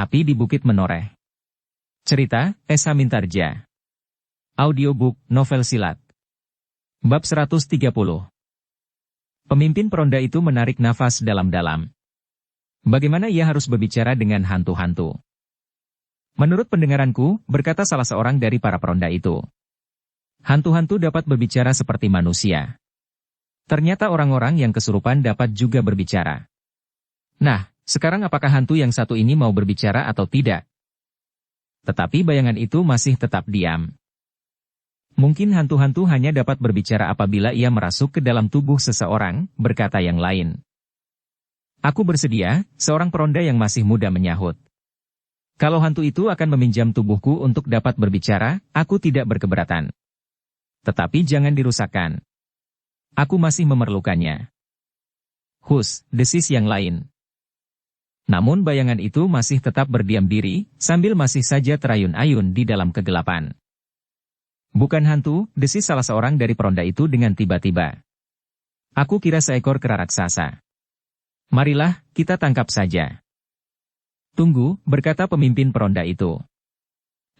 Api di Bukit Menoreh. Cerita, Esa Mintarja. Audiobook, novel silat. Bab 130. Pemimpin peronda itu menarik nafas dalam-dalam. Bagaimana ia harus berbicara dengan hantu-hantu? Menurut pendengaranku, berkata salah seorang dari para peronda itu, hantu-hantu dapat berbicara seperti manusia. Ternyata orang-orang yang kesurupan dapat juga berbicara. Nah, sekarang apakah hantu yang satu ini mau berbicara atau tidak? Tetapi bayangan itu masih tetap diam. Mungkin hantu-hantu hanya dapat berbicara apabila ia merasuk ke dalam tubuh seseorang, berkata yang lain. Aku bersedia, seorang peronda yang masih muda menyahut. Kalau hantu itu akan meminjam tubuhku untuk dapat berbicara, aku tidak berkeberatan. Tetapi jangan dirusakkan. Aku masih memerlukannya. Hus, desis yang lain. Namun bayangan itu masih tetap berdiam diri, sambil masih saja terayun-ayun di dalam kegelapan. Bukan hantu, desis salah seorang dari peronda itu dengan tiba-tiba. Aku kira seekor kera raksasa. Marilah, kita tangkap saja. Tunggu, berkata pemimpin peronda itu.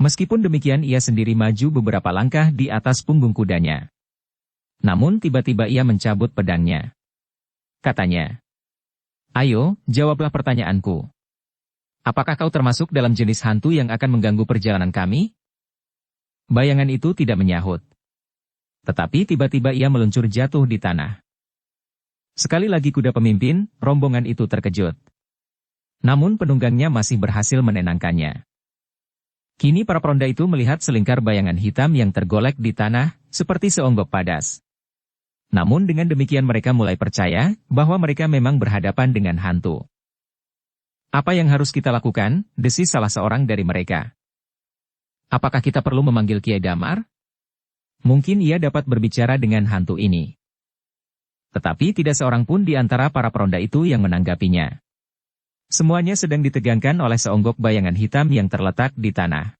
Meskipun demikian ia sendiri maju beberapa langkah di atas punggung kudanya. Namun tiba-tiba ia mencabut pedangnya. Katanya, ayo, jawablah pertanyaanku. Apakah kau termasuk dalam jenis hantu yang akan mengganggu perjalanan kami? Bayangan itu tidak menyahut. Tetapi tiba-tiba ia meluncur jatuh di tanah. Sekali lagi kuda pemimpin, rombongan itu terkejut. Namun penunggangnya masih berhasil menenangkannya. Kini para peronda itu melihat selingkar bayangan hitam yang tergolek di tanah, seperti seonggok padas. Namun dengan demikian mereka mulai percaya bahwa mereka memang berhadapan dengan hantu. Apa yang harus kita lakukan? Desis salah seorang dari mereka. Apakah kita perlu memanggil Kiai Damar? Mungkin ia dapat berbicara dengan hantu ini. Tetapi tidak seorang pun di antara para peronda itu yang menanggapinya. Semuanya sedang ditegangkan oleh seonggok bayangan hitam yang terletak di tanah.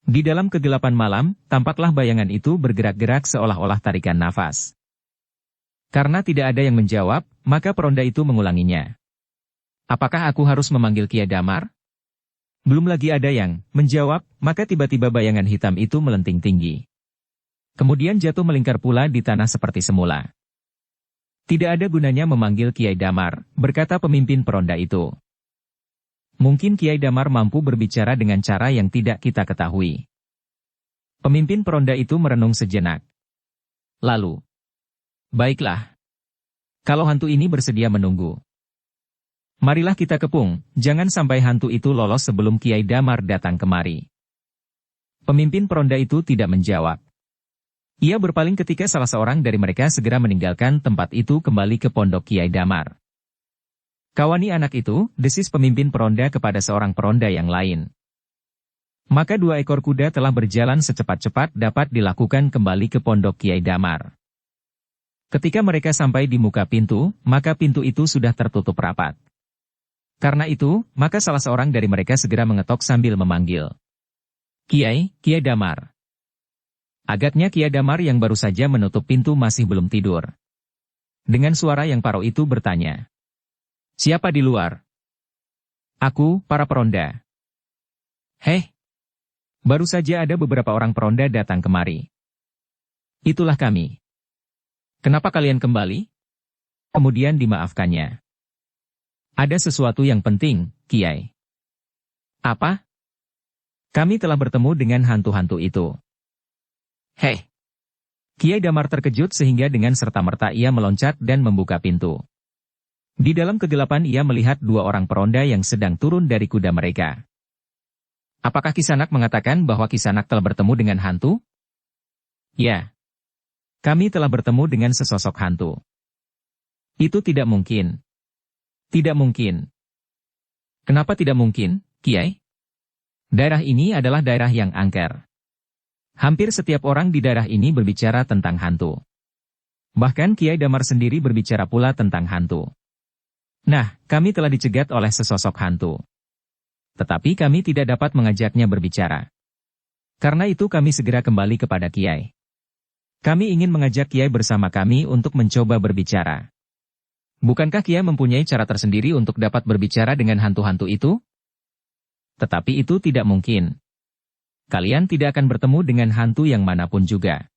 Di dalam kegelapan malam, tampaklah bayangan itu bergerak-gerak seolah-olah tarikan nafas. Karena tidak ada yang menjawab, maka peronda itu mengulanginya. Apakah aku harus memanggil Kiai Damar? Belum lagi ada yang menjawab, maka tiba-tiba bayangan hitam itu melenting tinggi. Kemudian jatuh melingkar pula di tanah seperti semula. Tidak ada gunanya memanggil Kiai Damar, berkata pemimpin peronda itu. Mungkin Kiai Damar mampu berbicara dengan cara yang tidak kita ketahui. Pemimpin peronda itu merenung sejenak. Lalu, baiklah. Kalau hantu ini bersedia menunggu, marilah kita kepung, jangan sampai hantu itu lolos sebelum Kiai Damar datang kemari. Pemimpin peronda itu tidak menjawab. Ia berpaling ketika salah seorang dari mereka segera meninggalkan tempat itu kembali ke pondok Kiai Damar. Kawani anak itu, desis pemimpin peronda kepada seorang peronda yang lain. Maka 2 ekor kuda telah berjalan secepat-cepat dapat dilakukan kembali ke pondok Kiai Damar. Ketika mereka sampai di muka pintu, maka pintu itu sudah tertutup rapat. Karena itu, maka salah seorang dari mereka segera mengetok sambil memanggil. Kiai Damar. Agaknya Kiai Damar yang baru saja menutup pintu masih belum tidur. Dengan suara yang parau itu bertanya. Siapa di luar? Aku, para peronda. Heh. Baru saja ada beberapa orang peronda datang kemari. Itulah kami. Kenapa kalian kembali? Kemudian dimaafkannya. Ada sesuatu yang penting, Kiai. Apa? Kami telah bertemu dengan hantu-hantu itu. Hei! Kiai Damar terkejut sehingga dengan serta-merta ia meloncat dan membuka pintu. Di dalam kegelapan ia melihat 2 orang peronda yang sedang turun dari kuda mereka. Apakah Kisanak mengatakan bahwa Kisanak telah bertemu dengan hantu? Ya. Kami telah bertemu dengan sesosok hantu. Itu tidak mungkin. Tidak mungkin. Kenapa tidak mungkin, Kiai? Daerah ini adalah daerah yang angker. Hampir setiap orang di daerah ini berbicara tentang hantu. Bahkan Kiai Damar sendiri berbicara pula tentang hantu. Nah, kami telah dicegat oleh sesosok hantu. Tetapi kami tidak dapat mengajaknya berbicara. Karena itu kami segera kembali kepada Kiai. Kami ingin mengajak Kiai bersama kami untuk mencoba berbicara. Bukankah Kiai mempunyai cara tersendiri untuk dapat berbicara dengan hantu-hantu itu? Tetapi itu tidak mungkin. Kalian tidak akan bertemu dengan hantu yang manapun juga.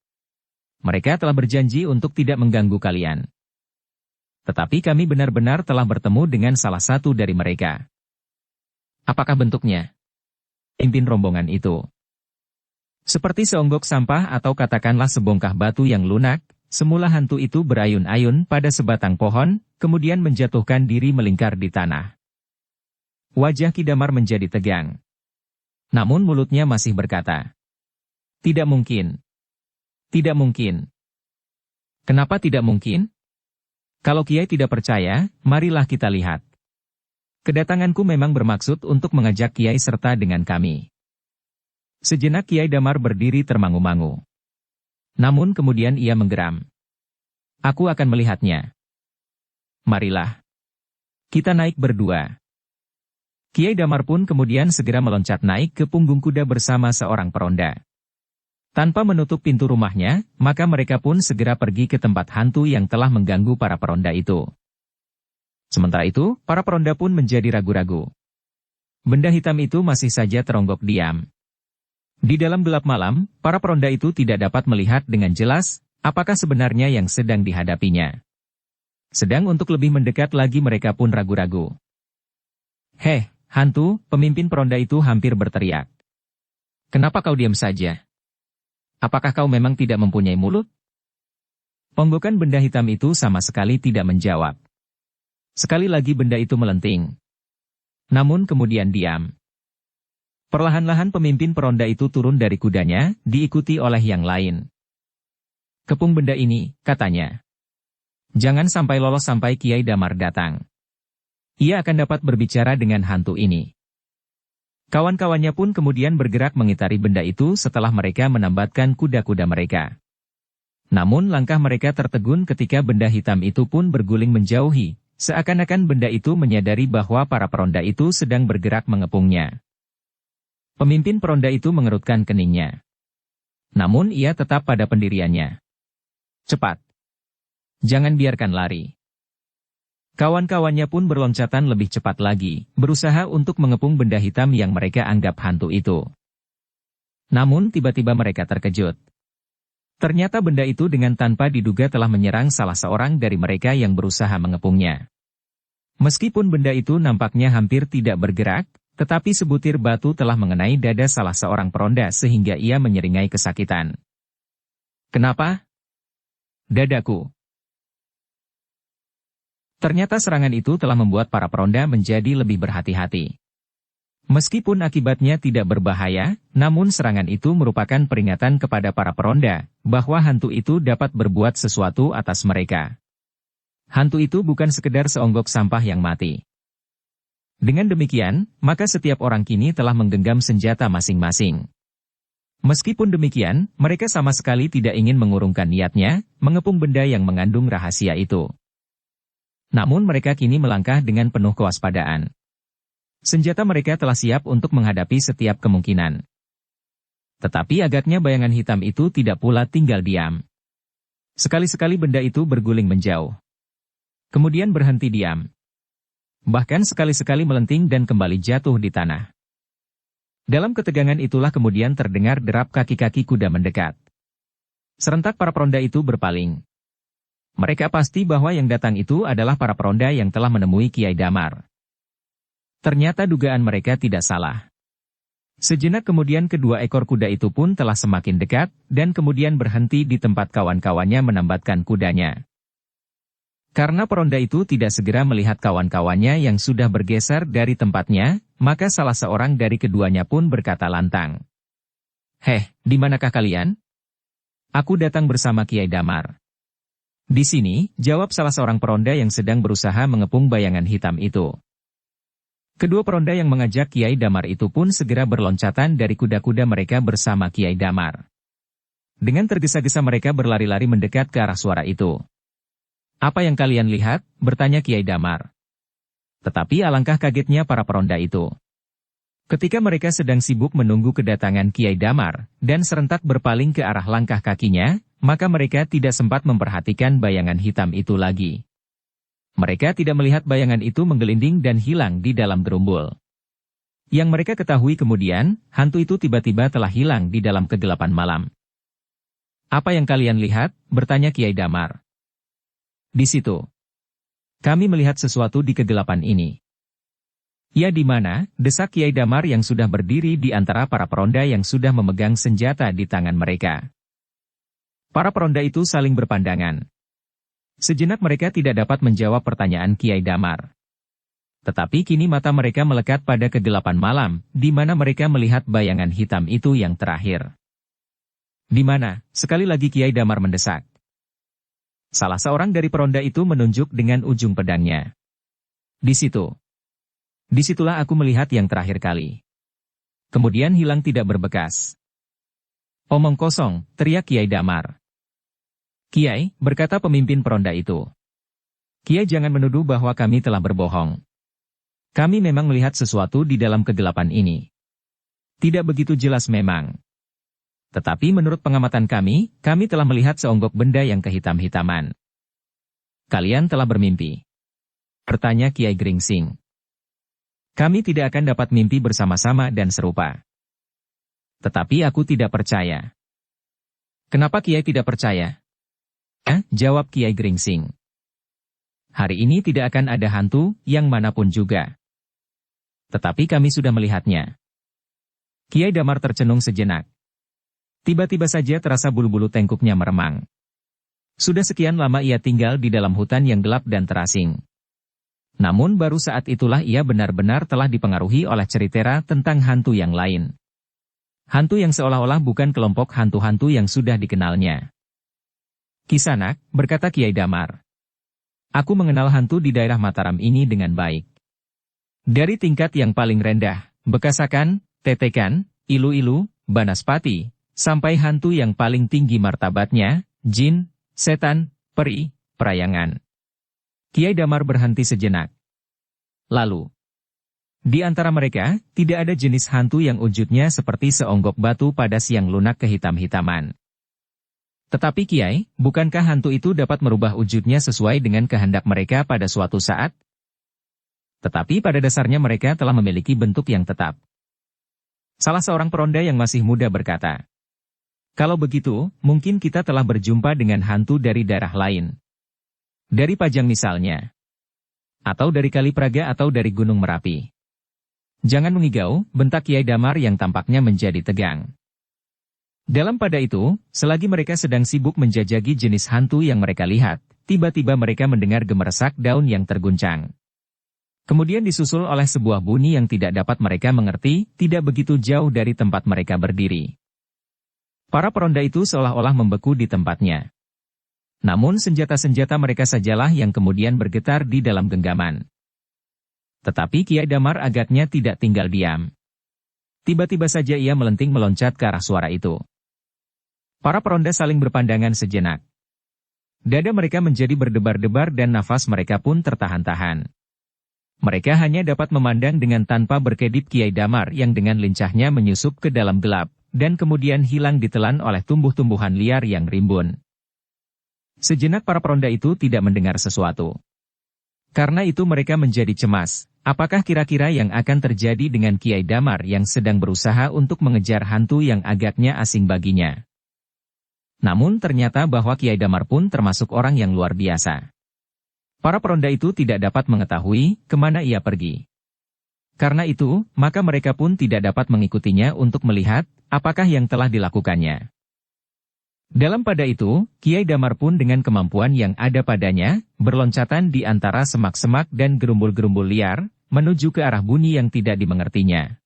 Mereka telah berjanji untuk tidak mengganggu kalian. Tetapi kami benar-benar telah bertemu dengan salah satu dari mereka. Apakah bentuknya? Pimpin rombongan itu. Seperti seonggok sampah atau katakanlah sebongkah batu yang lunak, semula hantu itu berayun-ayun pada sebatang pohon, kemudian menjatuhkan diri melingkar di tanah. Wajah Ki Damar menjadi tegang. Namun mulutnya masih berkata, "Tidak mungkin. Tidak mungkin." Kenapa tidak mungkin? Kalau Kiai tidak percaya, marilah kita lihat. Kedatanganku memang bermaksud untuk mengajak Kiai serta dengan kami. Sejenak Kiai Damar berdiri termangu-mangu. Namun kemudian ia menggeram. Aku akan melihatnya. Marilah. Kita naik berdua. Kiai Damar pun kemudian segera meloncat naik ke punggung kuda bersama seorang peronda. Tanpa menutup pintu rumahnya, maka mereka pun segera pergi ke tempat hantu yang telah mengganggu para peronda itu. Sementara itu, para peronda pun menjadi ragu-ragu. Benda hitam itu masih saja teronggok diam. Di dalam gelap malam, para peronda itu tidak dapat melihat dengan jelas apakah sebenarnya yang sedang dihadapinya. Sedang untuk lebih mendekat lagi mereka pun ragu-ragu. "Heh, hantu," pemimpin peronda itu hampir berteriak. "Kenapa kau diam saja? Apakah kau memang tidak mempunyai mulut?" Ponggokan benda hitam itu sama sekali tidak menjawab. Sekali lagi benda itu melenting. Namun kemudian diam. Perlahan-lahan pemimpin peronda itu turun dari kudanya, diikuti oleh yang lain. "Kepung benda ini," katanya. "Jangan sampai lolos sampai Kiai Damar datang. Ia akan dapat berbicara dengan hantu ini." Kawan-kawannya pun kemudian bergerak mengitari benda itu setelah mereka menambatkan kuda-kuda mereka. Namun langkah mereka tertegun ketika benda hitam itu pun berguling menjauhi, seakan-akan benda itu menyadari bahwa para peronda itu sedang bergerak mengepungnya. Pemimpin peronda itu mengerutkan keningnya. Namun ia tetap pada pendiriannya. "Cepat. Jangan biarkan lari." Kawan-kawannya pun berloncatan lebih cepat lagi, berusaha untuk mengepung benda hitam yang mereka anggap hantu itu. Namun tiba-tiba mereka terkejut. Ternyata benda itu dengan tanpa diduga telah menyerang salah seorang dari mereka yang berusaha mengepungnya. Meskipun benda itu nampaknya hampir tidak bergerak, tetapi sebutir batu telah mengenai dada salah seorang peronda sehingga ia menyeringai kesakitan. "Kenapa?" "Dadaku." Ternyata serangan itu telah membuat para peronda menjadi lebih berhati-hati. Meskipun akibatnya tidak berbahaya, namun serangan itu merupakan peringatan kepada para peronda bahwa hantu itu dapat berbuat sesuatu atas mereka. Hantu itu bukan sekedar seonggok sampah yang mati. Dengan demikian, maka setiap orang kini telah menggenggam senjata masing-masing. Meskipun demikian, mereka sama sekali tidak ingin mengurungkan niatnya, mengepung benda yang mengandung rahasia itu. Namun mereka kini melangkah dengan penuh kewaspadaan. Senjata mereka telah siap untuk menghadapi setiap kemungkinan. Tetapi agaknya bayangan hitam itu tidak pula tinggal diam. Sekali-sekali benda itu berguling menjauh. Kemudian berhenti diam. Bahkan sekali-sekali melenting dan kembali jatuh di tanah. Dalam ketegangan itulah kemudian terdengar derap kaki-kaki kuda mendekat. Serentak para peronda itu berpaling. Mereka pasti bahwa yang datang itu adalah para peronda yang telah menemui Kiai Damar. Ternyata dugaan mereka tidak salah. Sejenak kemudian kedua ekor kuda itu pun telah semakin dekat, dan kemudian berhenti di tempat kawan-kawannya menambatkan kudanya. Karena peronda itu tidak segera melihat kawan-kawannya yang sudah bergeser dari tempatnya, maka salah seorang dari keduanya pun berkata lantang. "Heh, di manakah kalian?" "Aku datang bersama Kiai Damar." "Di sini," jawab salah seorang peronda yang sedang berusaha mengepung bayangan hitam itu. Kedua peronda yang mengajak Kiai Damar itu pun segera berloncatan dari kuda-kuda mereka bersama Kiai Damar. Dengan tergesa-gesa mereka berlari-lari mendekat ke arah suara itu. "Apa yang kalian lihat?" bertanya Kiai Damar. Tetapi alangkah kagetnya para peronda itu. Ketika mereka sedang sibuk menunggu kedatangan Kiai Damar, dan serentak berpaling ke arah langkah kakinya, maka mereka tidak sempat memperhatikan bayangan hitam itu lagi. Mereka tidak melihat bayangan itu menggelinding dan hilang di dalam gerumbul. Yang mereka ketahui kemudian, hantu itu tiba-tiba telah hilang di dalam kegelapan malam. Apa yang kalian lihat? Bertanya Kiai Damar. Di situ. Kami melihat sesuatu di kegelapan ini. Ya di mana? Desak Kiai Damar yang sudah berdiri di antara para peronda yang sudah memegang senjata di tangan mereka. Para peronda itu saling berpandangan. Sejenak mereka tidak dapat menjawab pertanyaan Kiai Damar. Tetapi kini mata mereka melekat pada kegelapan malam, di mana mereka melihat bayangan hitam itu yang terakhir. Di mana? Sekali lagi Kiai Damar mendesak. Salah seorang dari peronda itu menunjuk dengan ujung pedangnya. Di situ. Disitulah aku melihat yang terakhir kali. Kemudian hilang tidak berbekas. Omong kosong, teriak Kiai Damar. Kiai, berkata pemimpin peronda itu. Kiai jangan menuduh bahwa kami telah berbohong. Kami memang melihat sesuatu di dalam kegelapan ini. Tidak begitu jelas memang. Tetapi menurut pengamatan kami telah melihat seonggok benda yang kehitam-hitaman. Kalian telah bermimpi? Bertanya Kiai Gringsing. Kami tidak akan dapat mimpi bersama-sama dan serupa. Tetapi aku tidak percaya. Kenapa Kiai tidak percaya? Jawab Kiai Gringsing. Hari ini tidak akan ada hantu, yang manapun juga. Tetapi kami sudah melihatnya. Kiai Damar tercenung sejenak. Tiba-tiba saja terasa bulu-bulu tengkuknya meremang. Sudah sekian lama ia tinggal di dalam hutan yang gelap dan terasing. Namun baru saat itulah ia benar-benar telah dipengaruhi oleh cerita tentang hantu yang lain. Hantu yang seolah-olah bukan kelompok hantu-hantu yang sudah dikenalnya. Kisanak, berkata Kiai Damar. Aku mengenal hantu di daerah Mataram ini dengan baik. Dari tingkat yang paling rendah, Bekasakan, Tetekan, Ilu-Ilu, Banaspati, sampai hantu yang paling tinggi martabatnya, jin, setan, peri, perayangan. Kiai Damar berhenti sejenak. Lalu, di antara mereka, tidak ada jenis hantu yang wujudnya seperti seonggok batu pada siang lunak kehitam-hitaman. Tetapi Kiai, bukankah hantu itu dapat merubah wujudnya sesuai dengan kehendak mereka pada suatu saat? Tetapi pada dasarnya mereka telah memiliki bentuk yang tetap. Salah seorang peronda yang masih muda berkata, kalau begitu, mungkin kita telah berjumpa dengan hantu dari daerah lain. Dari Pajang misalnya. Atau dari Kali Praga atau dari Gunung Merapi. Jangan mengigau, bentak Kiai Damar yang tampaknya menjadi tegang. Dalam pada itu, selagi mereka sedang sibuk menjajaki jenis hantu yang mereka lihat, tiba-tiba mereka mendengar gemeresak daun yang terguncang. Kemudian disusul oleh sebuah bunyi yang tidak dapat mereka mengerti, tidak begitu jauh dari tempat mereka berdiri. Para peronda itu seolah-olah membeku di tempatnya. Namun senjata-senjata mereka sajalah yang kemudian bergetar di dalam genggaman. Tetapi Kiai Damar agaknya tidak tinggal diam. Tiba-tiba saja ia melenting meloncat ke arah suara itu. Para peronda saling berpandangan sejenak. Dada mereka menjadi berdebar-debar dan nafas mereka pun tertahan-tahan. Mereka hanya dapat memandang dengan tanpa berkedip Kiai Damar yang dengan lincahnya menyusup ke dalam gelap, dan kemudian hilang ditelan oleh tumbuh-tumbuhan liar yang rimbun. Sejenak para peronda itu tidak mendengar sesuatu. Karena itu mereka menjadi cemas, apakah kira-kira yang akan terjadi dengan Kiai Damar yang sedang berusaha untuk mengejar hantu yang agaknya asing baginya. Namun ternyata bahwa Kiai Damar pun termasuk orang yang luar biasa. Para peronda itu tidak dapat mengetahui kemana ia pergi. Karena itu, maka mereka pun tidak dapat mengikutinya untuk melihat apakah yang telah dilakukannya. Dalam pada itu, Kiai Damar pun dengan kemampuan yang ada padanya, berloncatan di antara semak-semak dan gerumbul-gerumbul liar, menuju ke arah bunyi yang tidak dimengertinya.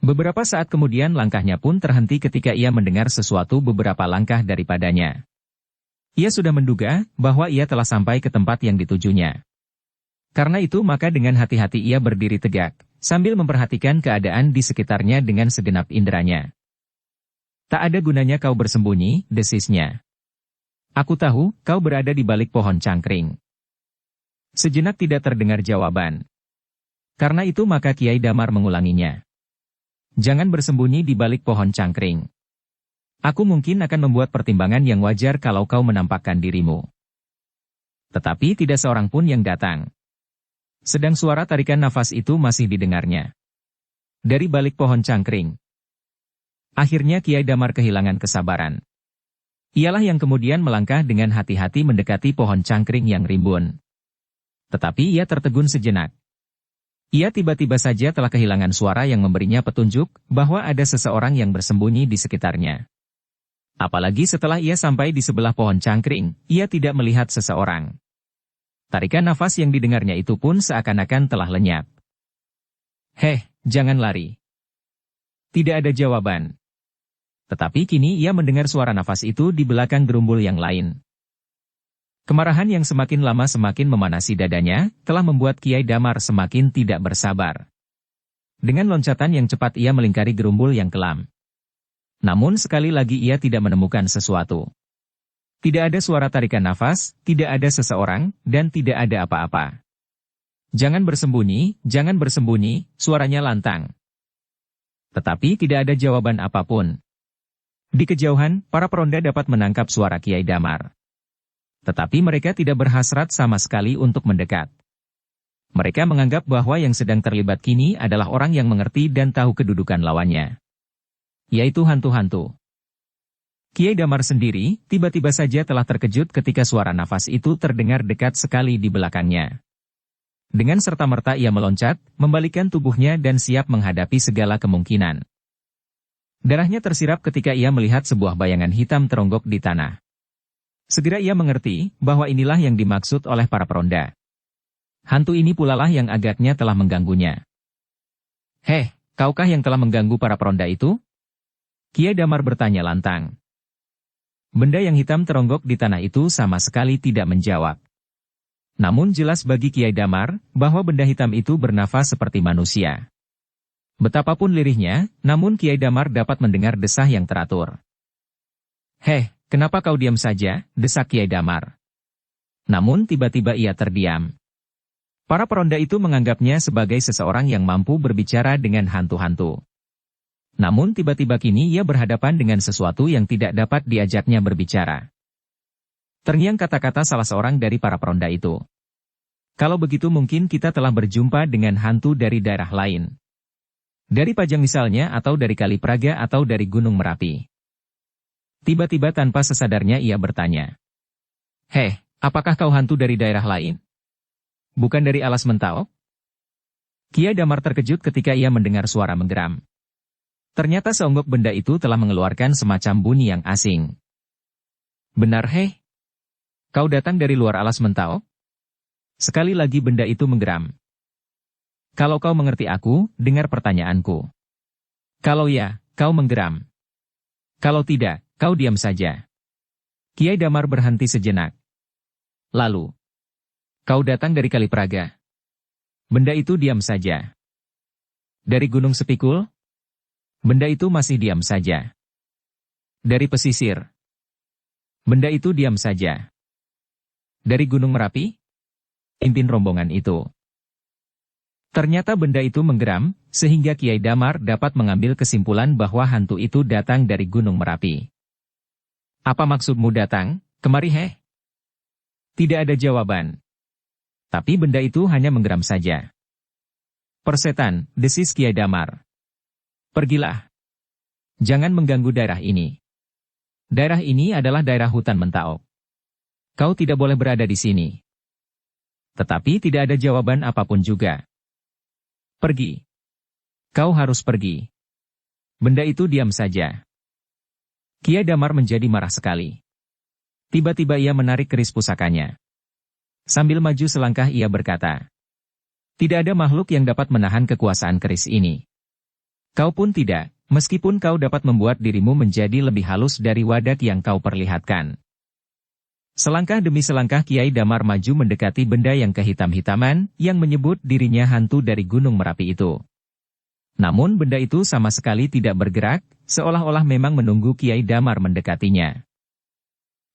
Beberapa saat kemudian langkahnya pun terhenti ketika ia mendengar sesuatu beberapa langkah daripadanya. Ia sudah menduga bahwa ia telah sampai ke tempat yang ditujunya. Karena itu maka dengan hati-hati ia berdiri tegak, sambil memperhatikan keadaan di sekitarnya dengan segenap inderanya. Tak ada gunanya kau bersembunyi, desisnya. Aku tahu, kau berada di balik pohon cangkring. Sejenak tidak terdengar jawaban. Karena itu maka Kiai Damar mengulanginya. Jangan bersembunyi di balik pohon cangkring. Aku mungkin akan membuat pertimbangan yang wajar kalau kau menampakkan dirimu. Tetapi tidak seorang pun yang datang. Sedang suara tarikan nafas itu masih didengarnya. Dari balik pohon cangkring. Akhirnya Kiai Damar kehilangan kesabaran. Ialah yang kemudian melangkah dengan hati-hati mendekati pohon cangkring yang rimbun. Tetapi ia tertegun sejenak. Ia tiba-tiba saja telah kehilangan suara yang memberinya petunjuk bahwa ada seseorang yang bersembunyi di sekitarnya. Apalagi setelah ia sampai di sebelah pohon cangkring, ia tidak melihat seseorang. Tarikan nafas yang didengarnya itu pun seakan-akan telah lenyap. "Heh, jangan lari." Tidak ada jawaban. Tetapi kini ia mendengar suara nafas itu di belakang gerumbul yang lain. Kemarahan yang semakin lama semakin memanasi dadanya, telah membuat Kiai Damar semakin tidak bersabar. Dengan loncatan yang cepat ia melingkari gerumbul yang kelam. Namun sekali lagi ia tidak menemukan sesuatu. Tidak ada suara tarikan nafas, tidak ada seseorang, dan tidak ada apa-apa. Jangan bersembunyi, suaranya lantang. Tetapi tidak ada jawaban apapun. Di kejauhan, para peronda dapat menangkap suara Kiai Damar. Tetapi mereka tidak berhasrat sama sekali untuk mendekat. Mereka menganggap bahwa yang sedang terlibat kini adalah orang yang mengerti dan tahu kedudukan lawannya. Yaitu hantu-hantu. Kiai Damar sendiri, tiba-tiba saja telah terkejut ketika suara nafas itu terdengar dekat sekali di belakangnya. Dengan serta-merta ia meloncat, membalikkan tubuhnya dan siap menghadapi segala kemungkinan. Darahnya tersirap ketika ia melihat sebuah bayangan hitam teronggok di tanah. Segera ia mengerti bahwa inilah yang dimaksud oleh para peronda. Hantu ini pula lah yang agaknya telah mengganggunya. "Heh, kaukah yang telah mengganggu para peronda itu?" Kiai Damar bertanya lantang. Benda yang hitam teronggok di tanah itu sama sekali tidak menjawab. Namun jelas bagi Kiai Damar bahwa benda hitam itu bernafas seperti manusia. Betapapun lirihnya, namun Kiai Damar dapat mendengar desah yang teratur. "Heh, kenapa kau diam saja?" desak Kiai Damar. Namun tiba-tiba ia terdiam. Para peronda itu menganggapnya sebagai seseorang yang mampu berbicara dengan hantu-hantu. Namun tiba-tiba kini ia berhadapan dengan sesuatu yang tidak dapat diajaknya berbicara. Terngiang kata-kata salah seorang dari para peronda itu. "Kalau begitu mungkin kita telah berjumpa dengan hantu dari daerah lain. Dari Pajang misalnya atau dari Kali Praga atau dari Gunung Merapi." Tiba-tiba tanpa sesadarnya ia bertanya. "Heh, apakah kau hantu dari daerah lain? Bukan dari Alas Mentau?" Kiai Damar terkejut ketika ia mendengar suara menggeram. Ternyata seonggok benda itu telah mengeluarkan semacam bunyi yang asing. "Benar heh? Kau datang dari luar Alas Mentau?" Sekali lagi benda itu menggeram. "Kalau kau mengerti aku, dengar pertanyaanku. Kalau ya, kau menggeram. Kalau tidak, kau diam saja." Kiai Damar berhenti sejenak. Lalu, "Kau datang dari Kali Praga?" Benda itu diam saja. "Dari Gunung Sepikul?" Benda itu masih diam saja. "Dari pesisir?" Benda itu diam saja. "Dari Gunung Merapi?" Pimpin rombongan itu. Ternyata benda itu menggeram, sehingga Kiai Damar dapat mengambil kesimpulan bahwa hantu itu datang dari Gunung Merapi. "Apa maksudmu datang kemari heh?" Tidak ada jawaban. Tapi benda itu hanya menggeram saja. "Persetan," desis Kiai Damar. "Pergilah. Jangan mengganggu daerah ini. Daerah ini adalah daerah hutan Mentau. Kau tidak boleh berada di sini." Tetapi tidak ada jawaban apapun juga. "Pergi. Kau harus pergi." Benda itu diam saja. Kiai Damar menjadi marah sekali. Tiba-tiba ia menarik keris pusakanya. Sambil maju selangkah ia berkata, "Tidak ada makhluk yang dapat menahan kekuasaan keris ini. Kau pun tidak, meskipun kau dapat membuat dirimu menjadi lebih halus dari wadak yang kau perlihatkan." Selangkah demi selangkah Kiai Damar maju mendekati benda yang kehitam-hitaman, yang menyebut dirinya hantu dari Gunung Merapi itu. Namun benda itu sama sekali tidak bergerak, seolah-olah memang menunggu Kiai Damar mendekatinya.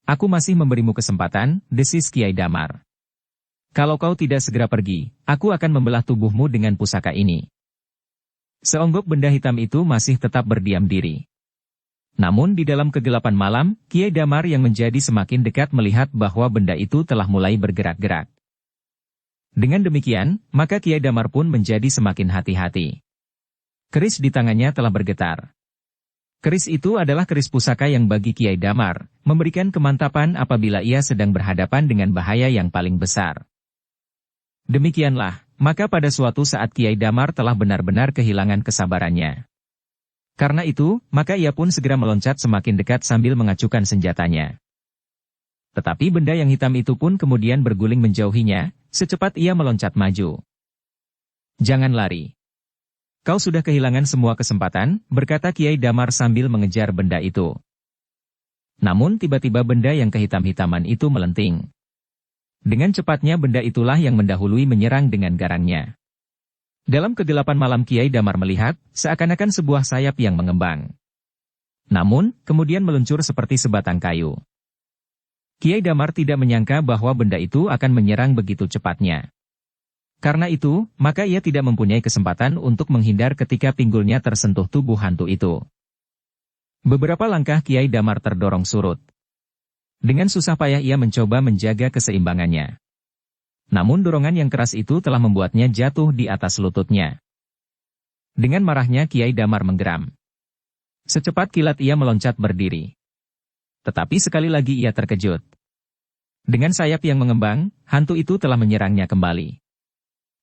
"Aku masih memberimu kesempatan," desis Kiai Damar. "Kalau kau tidak segera pergi, aku akan membelah tubuhmu dengan pusaka ini." Seonggok benda hitam itu masih tetap berdiam diri. Namun di dalam kegelapan malam, Kiai Damar yang menjadi semakin dekat melihat bahwa benda itu telah mulai bergerak-gerak. Dengan demikian, maka Kiai Damar pun menjadi semakin hati-hati. Keris di tangannya telah bergetar. Keris itu adalah keris pusaka yang bagi Kiai Damar, memberikan kemantapan apabila ia sedang berhadapan dengan bahaya yang paling besar. Demikianlah, maka pada suatu saat Kiai Damar telah benar-benar kehilangan kesabarannya. Karena itu, maka ia pun segera meloncat semakin dekat sambil mengacukan senjatanya. Tetapi benda yang hitam itu pun kemudian berguling menjauhinya, secepat ia meloncat maju. "Jangan lari. Kau sudah kehilangan semua kesempatan," berkata Kiai Damar sambil mengejar benda itu. Namun tiba-tiba benda yang kehitam-hitaman itu melenting. Dengan cepatnya benda itulah yang mendahului menyerang dengan garangnya. Dalam kegelapan malam Kiai Damar melihat, seakan-akan sebuah sayap yang mengembang. Namun, kemudian meluncur seperti sebatang kayu. Kiai Damar tidak menyangka bahwa benda itu akan menyerang begitu cepatnya. Karena itu, maka ia tidak mempunyai kesempatan untuk menghindar ketika pinggulnya tersentuh tubuh hantu itu. Beberapa langkah Kiai Damar terdorong surut. Dengan susah payah ia mencoba menjaga keseimbangannya. Namun dorongan yang keras itu telah membuatnya jatuh di atas lututnya. Dengan marahnya Kiai Damar menggeram. Secepat kilat ia meloncat berdiri. Tetapi sekali lagi ia terkejut. Dengan sayap yang mengembang, hantu itu telah menyerangnya kembali.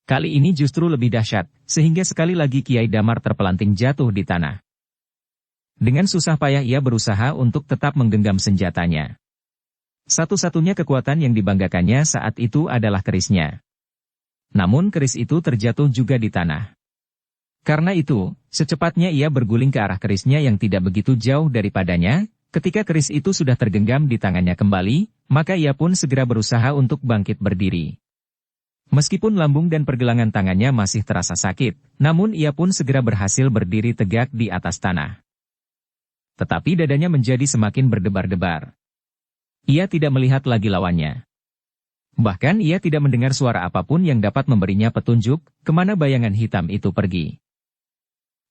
Kali ini justru lebih dahsyat, sehingga sekali lagi Kiai Damar terpelanting jatuh di tanah. Dengan susah payah ia berusaha untuk tetap menggenggam senjatanya. Satu-satunya kekuatan yang dibanggakannya saat itu adalah kerisnya. Namun keris itu terjatuh juga di tanah. Karena itu, secepatnya ia berguling ke arah kerisnya yang tidak begitu jauh daripadanya. Ketika keris itu sudah tergenggam di tangannya kembali, maka ia pun segera berusaha untuk bangkit berdiri. Meskipun lambung dan pergelangan tangannya masih terasa sakit, namun ia pun segera berhasil berdiri tegak di atas tanah. Tetapi dadanya menjadi semakin berdebar-debar. Ia tidak melihat lagi lawannya. Bahkan ia tidak mendengar suara apapun yang dapat memberinya petunjuk kemana bayangan hitam itu pergi.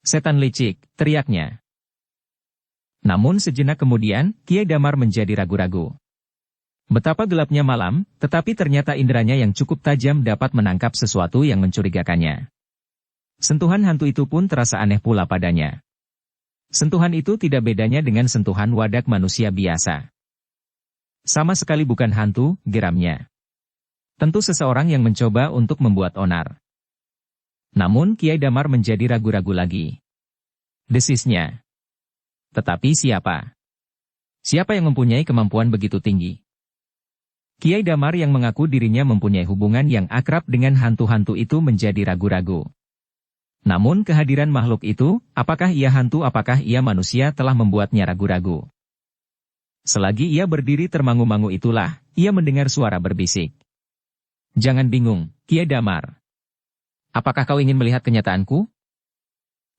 "Setan licik," teriaknya. Namun sejenak kemudian, Kiai Damar menjadi ragu-ragu. Betapa gelapnya malam, tetapi ternyata inderanya yang cukup tajam dapat menangkap sesuatu yang mencurigakannya. Sentuhan hantu itu pun terasa aneh pula padanya. Sentuhan itu tidak bedanya dengan sentuhan wadak manusia biasa. Sama sekali bukan hantu, geramnya. Tentu seseorang yang mencoba untuk membuat onar. Namun Kiai Damar menjadi ragu-ragu lagi. Desisnya. Tetapi siapa? Siapa yang mempunyai kemampuan begitu tinggi? Kiai Damar yang mengaku dirinya mempunyai hubungan yang akrab dengan hantu-hantu itu menjadi ragu-ragu. Namun kehadiran makhluk itu, apakah ia hantu apakah ia manusia telah membuatnya ragu-ragu. Selagi ia berdiri termangu-mangu itulah, ia mendengar suara berbisik. "Jangan bingung, Kiai Damar. Apakah kau ingin melihat kenyataanku?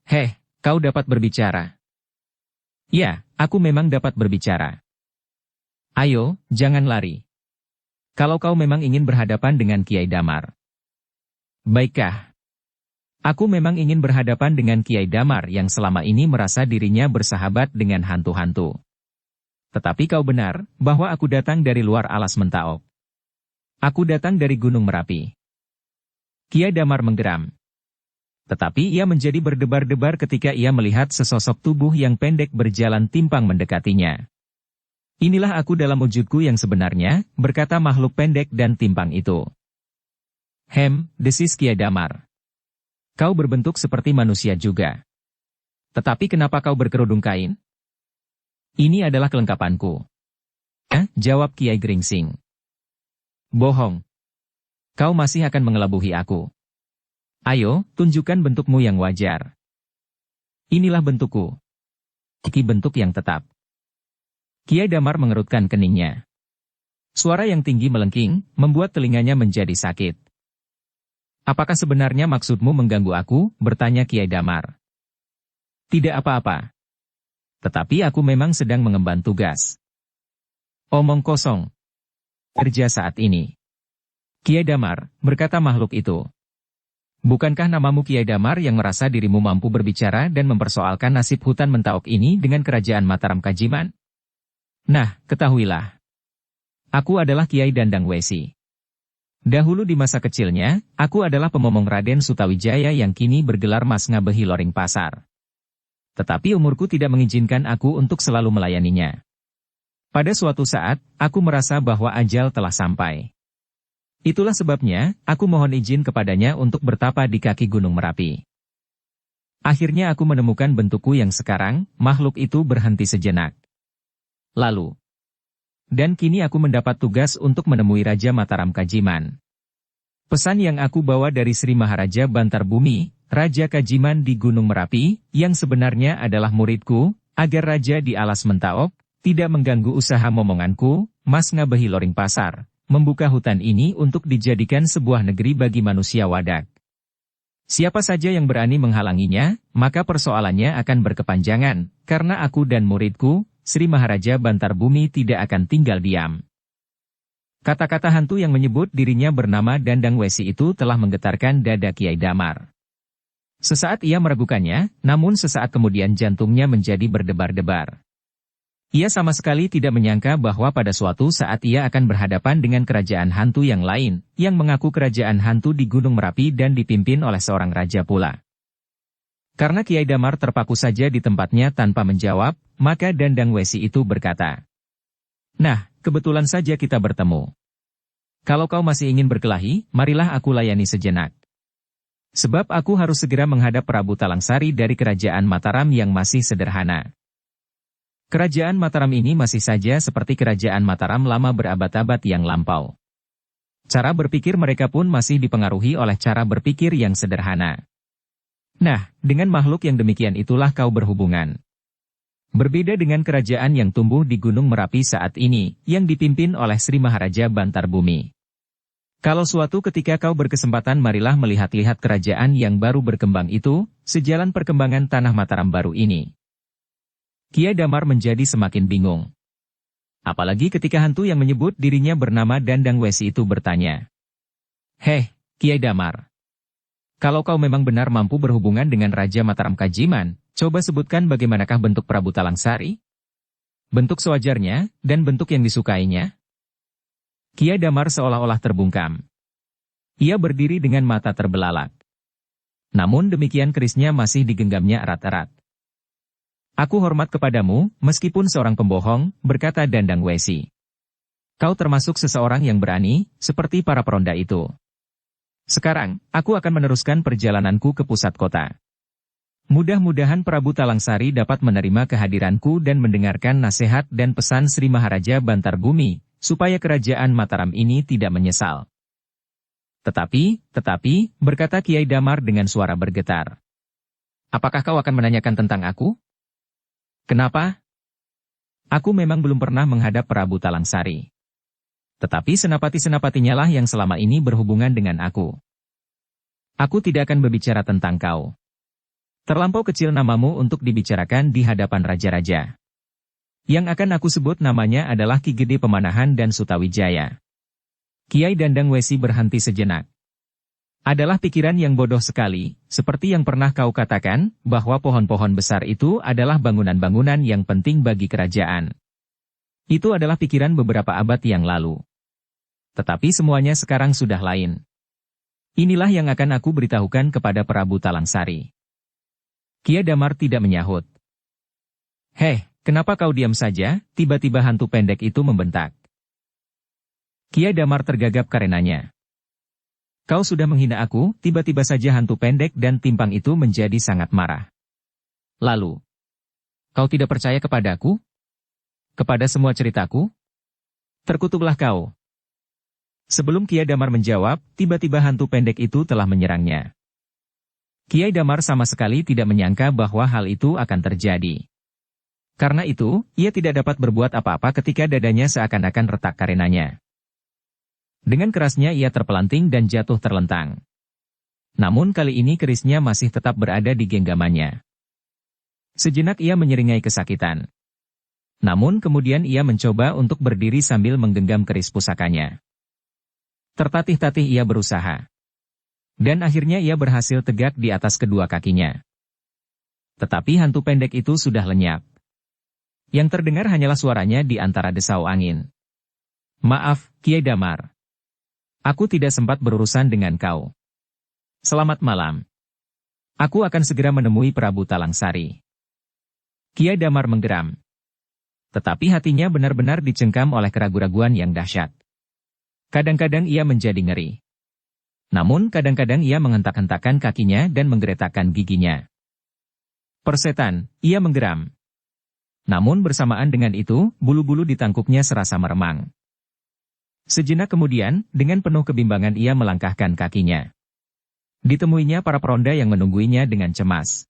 Heh, kau dapat berbicara." "Ya, aku memang dapat berbicara." "Ayo, jangan lari. Kalau kau memang ingin berhadapan dengan Kiai Damar." "Baikkah? Aku memang ingin berhadapan dengan Kiai Damar yang selama ini merasa dirinya bersahabat dengan hantu-hantu. Tetapi kau benar, bahwa aku datang dari luar alas Mentaok. Aku datang dari Gunung Merapi." Kiai Damar menggeram. Tetapi ia menjadi berdebar-debar ketika ia melihat sesosok tubuh yang pendek berjalan timpang mendekatinya. "Inilah aku dalam wujudku yang sebenarnya," berkata makhluk pendek dan timpang itu. Desis Kiai Damar. "Kau berbentuk seperti manusia juga. Tetapi kenapa kau berkerudung kain?" "Ini adalah kelengkapanku." Jawab Kiai Gringsing. "Bohong. Kau masih akan mengelabuhi aku. Ayo, tunjukkan bentukmu yang wajar." "Inilah bentukku. Iki bentuk yang tetap." Kiai Damar mengerutkan keningnya. Suara yang tinggi melengking, membuat telinganya menjadi sakit. "Apakah sebenarnya maksudmu mengganggu aku?" bertanya Kiai Damar. "Tidak apa-apa. Tetapi aku memang sedang mengemban tugas." "Omong kosong. Kerja saat ini." "Kiai Damar," berkata makhluk itu. "Bukankah namamu Kiai Damar yang merasa dirimu mampu berbicara dan mempersoalkan nasib hutan Mentaok ini dengan kerajaan Mataram Kajiman? Nah, ketahuilah. Aku adalah Kiai Dandang Wesi. Dahulu di masa kecilnya, aku adalah pemomong Raden Sutawijaya yang kini bergelar Mas Ngabehi Loring Pasar. Tetapi umurku tidak mengizinkan aku untuk selalu melayaninya. Pada suatu saat, aku merasa bahwa ajal telah sampai. Itulah sebabnya, aku mohon izin kepadanya untuk bertapa di kaki Gunung Merapi. Akhirnya aku menemukan bentukku yang sekarang, makhluk itu berhenti sejenak. Lalu, dan kini aku mendapat tugas untuk menemui Raja Mataram Kajiman. Pesan yang aku bawa dari Sri Maharaja Bantar Bumi, Raja Kajiman di Gunung Merapi, yang sebenarnya adalah muridku, agar Raja di Alas Mentaok, tidak mengganggu usaha momonganku, Mas Ngabehi Loring Pasar, membuka hutan ini untuk dijadikan sebuah negeri bagi manusia wadak. Siapa saja yang berani menghalanginya, maka persoalannya akan berkepanjangan, karena aku dan muridku, Sri Maharaja Bantar Bumi tidak akan tinggal diam. Kata-kata hantu yang menyebut dirinya bernama Dandang Wesi itu telah menggetarkan dada Kiai Damar. Sesaat ia meragukannya, namun sesaat kemudian jantungnya menjadi berdebar-debar. Ia sama sekali tidak menyangka bahwa pada suatu saat ia akan berhadapan dengan kerajaan hantu yang lain, yang mengaku kerajaan hantu di Gunung Merapi dan dipimpin oleh seorang raja pula. Karena Kiai Damar terpaku saja di tempatnya tanpa menjawab, maka Dandang Wesi itu berkata, "Nah, kebetulan saja kita bertemu. Kalau kau masih ingin berkelahi, marilah aku layani sejenak. Sebab aku harus segera menghadap Prabu Talangsari dari kerajaan Mataram yang masih sederhana." Kerajaan Mataram ini masih saja seperti kerajaan Mataram lama berabad-abad yang lampau. Cara berpikir mereka pun masih dipengaruhi oleh cara berpikir yang sederhana. Nah, dengan makhluk yang demikian itulah kau berhubungan. Berbeda dengan kerajaan yang tumbuh di Gunung Merapi saat ini, yang dipimpin oleh Sri Maharaja Bantar Bumi. Kalau suatu ketika kau berkesempatan marilah melihat-lihat kerajaan yang baru berkembang itu, sejalan perkembangan tanah Mataram baru ini. Kiai Damar menjadi semakin bingung. Apalagi ketika hantu yang menyebut dirinya bernama Dandang Wesi itu bertanya. "Heh, Kiai Damar. Kalau kau memang benar mampu berhubungan dengan Raja Mataram Kajiman, coba sebutkan bagaimanakah bentuk Prabu Talangsari? Bentuk sewajarnya, dan bentuk yang disukainya?" Kiai Damar seolah-olah terbungkam. Ia berdiri dengan mata terbelalak. Namun demikian kerisnya masih digenggamnya erat-erat. "Aku hormat kepadamu, meskipun seorang pembohong," berkata Dandang Wesi. "Kau termasuk seseorang yang berani, seperti para peronda itu. Sekarang, aku akan meneruskan perjalananku ke pusat kota. Mudah-mudahan Prabu Talangsari dapat menerima kehadiranku dan mendengarkan nasihat dan pesan Sri Maharaja Bantar Bumi, supaya kerajaan Mataram ini tidak menyesal." Tetapi, berkata Kiai Damar dengan suara bergetar. "Apakah kau akan menanyakan tentang aku? Kenapa? Aku memang belum pernah menghadap Prabu Talangsari. Tetapi senapati-senapatinya lah yang selama ini berhubungan dengan aku. Aku tidak akan berbicara tentang kau. Terlampau kecil namamu untuk dibicarakan di hadapan raja-raja. Yang akan aku sebut namanya adalah Ki Gede Pemanahan dan Sutawijaya." Kiai Dandang Wesi berhenti sejenak. "Adalah pikiran yang bodoh sekali, seperti yang pernah kau katakan, bahwa pohon-pohon besar itu adalah bangunan-bangunan yang penting bagi kerajaan. Itu adalah pikiran beberapa abad yang lalu. Tetapi semuanya sekarang sudah lain. Inilah yang akan aku beritahukan kepada Prabu Talangsari." Kiai Damar tidak menyahut. "Heh, kenapa kau diam saja?" tiba-tiba hantu pendek itu membentak. Kiai Damar tergagap karenanya. "Kau sudah menghina aku," tiba-tiba saja hantu pendek dan timpang itu menjadi sangat marah. "Lalu, kau tidak percaya kepadaku? Kepada semua ceritaku? Terkutuklah kau." Sebelum Kiai Damar menjawab, tiba-tiba hantu pendek itu telah menyerangnya. Kiai Damar sama sekali tidak menyangka bahwa hal itu akan terjadi. Karena itu, ia tidak dapat berbuat apa-apa ketika dadanya seakan-akan retak karenanya. Dengan kerasnya ia terpelanting dan jatuh terlentang. Namun kali ini kerisnya masih tetap berada di genggamannya. Sejenak ia menyeringai kesakitan. Namun kemudian ia mencoba untuk berdiri sambil menggenggam keris pusakanya. Tertatih-tatih ia berusaha. Dan akhirnya ia berhasil tegak di atas kedua kakinya. Tetapi hantu pendek itu sudah lenyap. Yang terdengar hanyalah suaranya di antara desau angin. "Maaf, Kiai Damar. Aku tidak sempat berurusan dengan kau. Selamat malam. Aku akan segera menemui Prabu Talangsari. Kiai Damar menggeram. Tetapi hatinya benar-benar dicengkam oleh keraguan-raguan yang dahsyat. Kadang-kadang ia menjadi ngeri. Namun kadang-kadang ia menghentak-hentakkan kakinya dan menggeretakkan giginya. Persetan, ia menggeram. Namun bersamaan dengan itu, bulu-bulu di tangkuknya serasa meremang. Sejenak kemudian, dengan penuh kebimbangan ia melangkahkan kakinya. Ditemuinya para peronda yang menungguinya dengan cemas.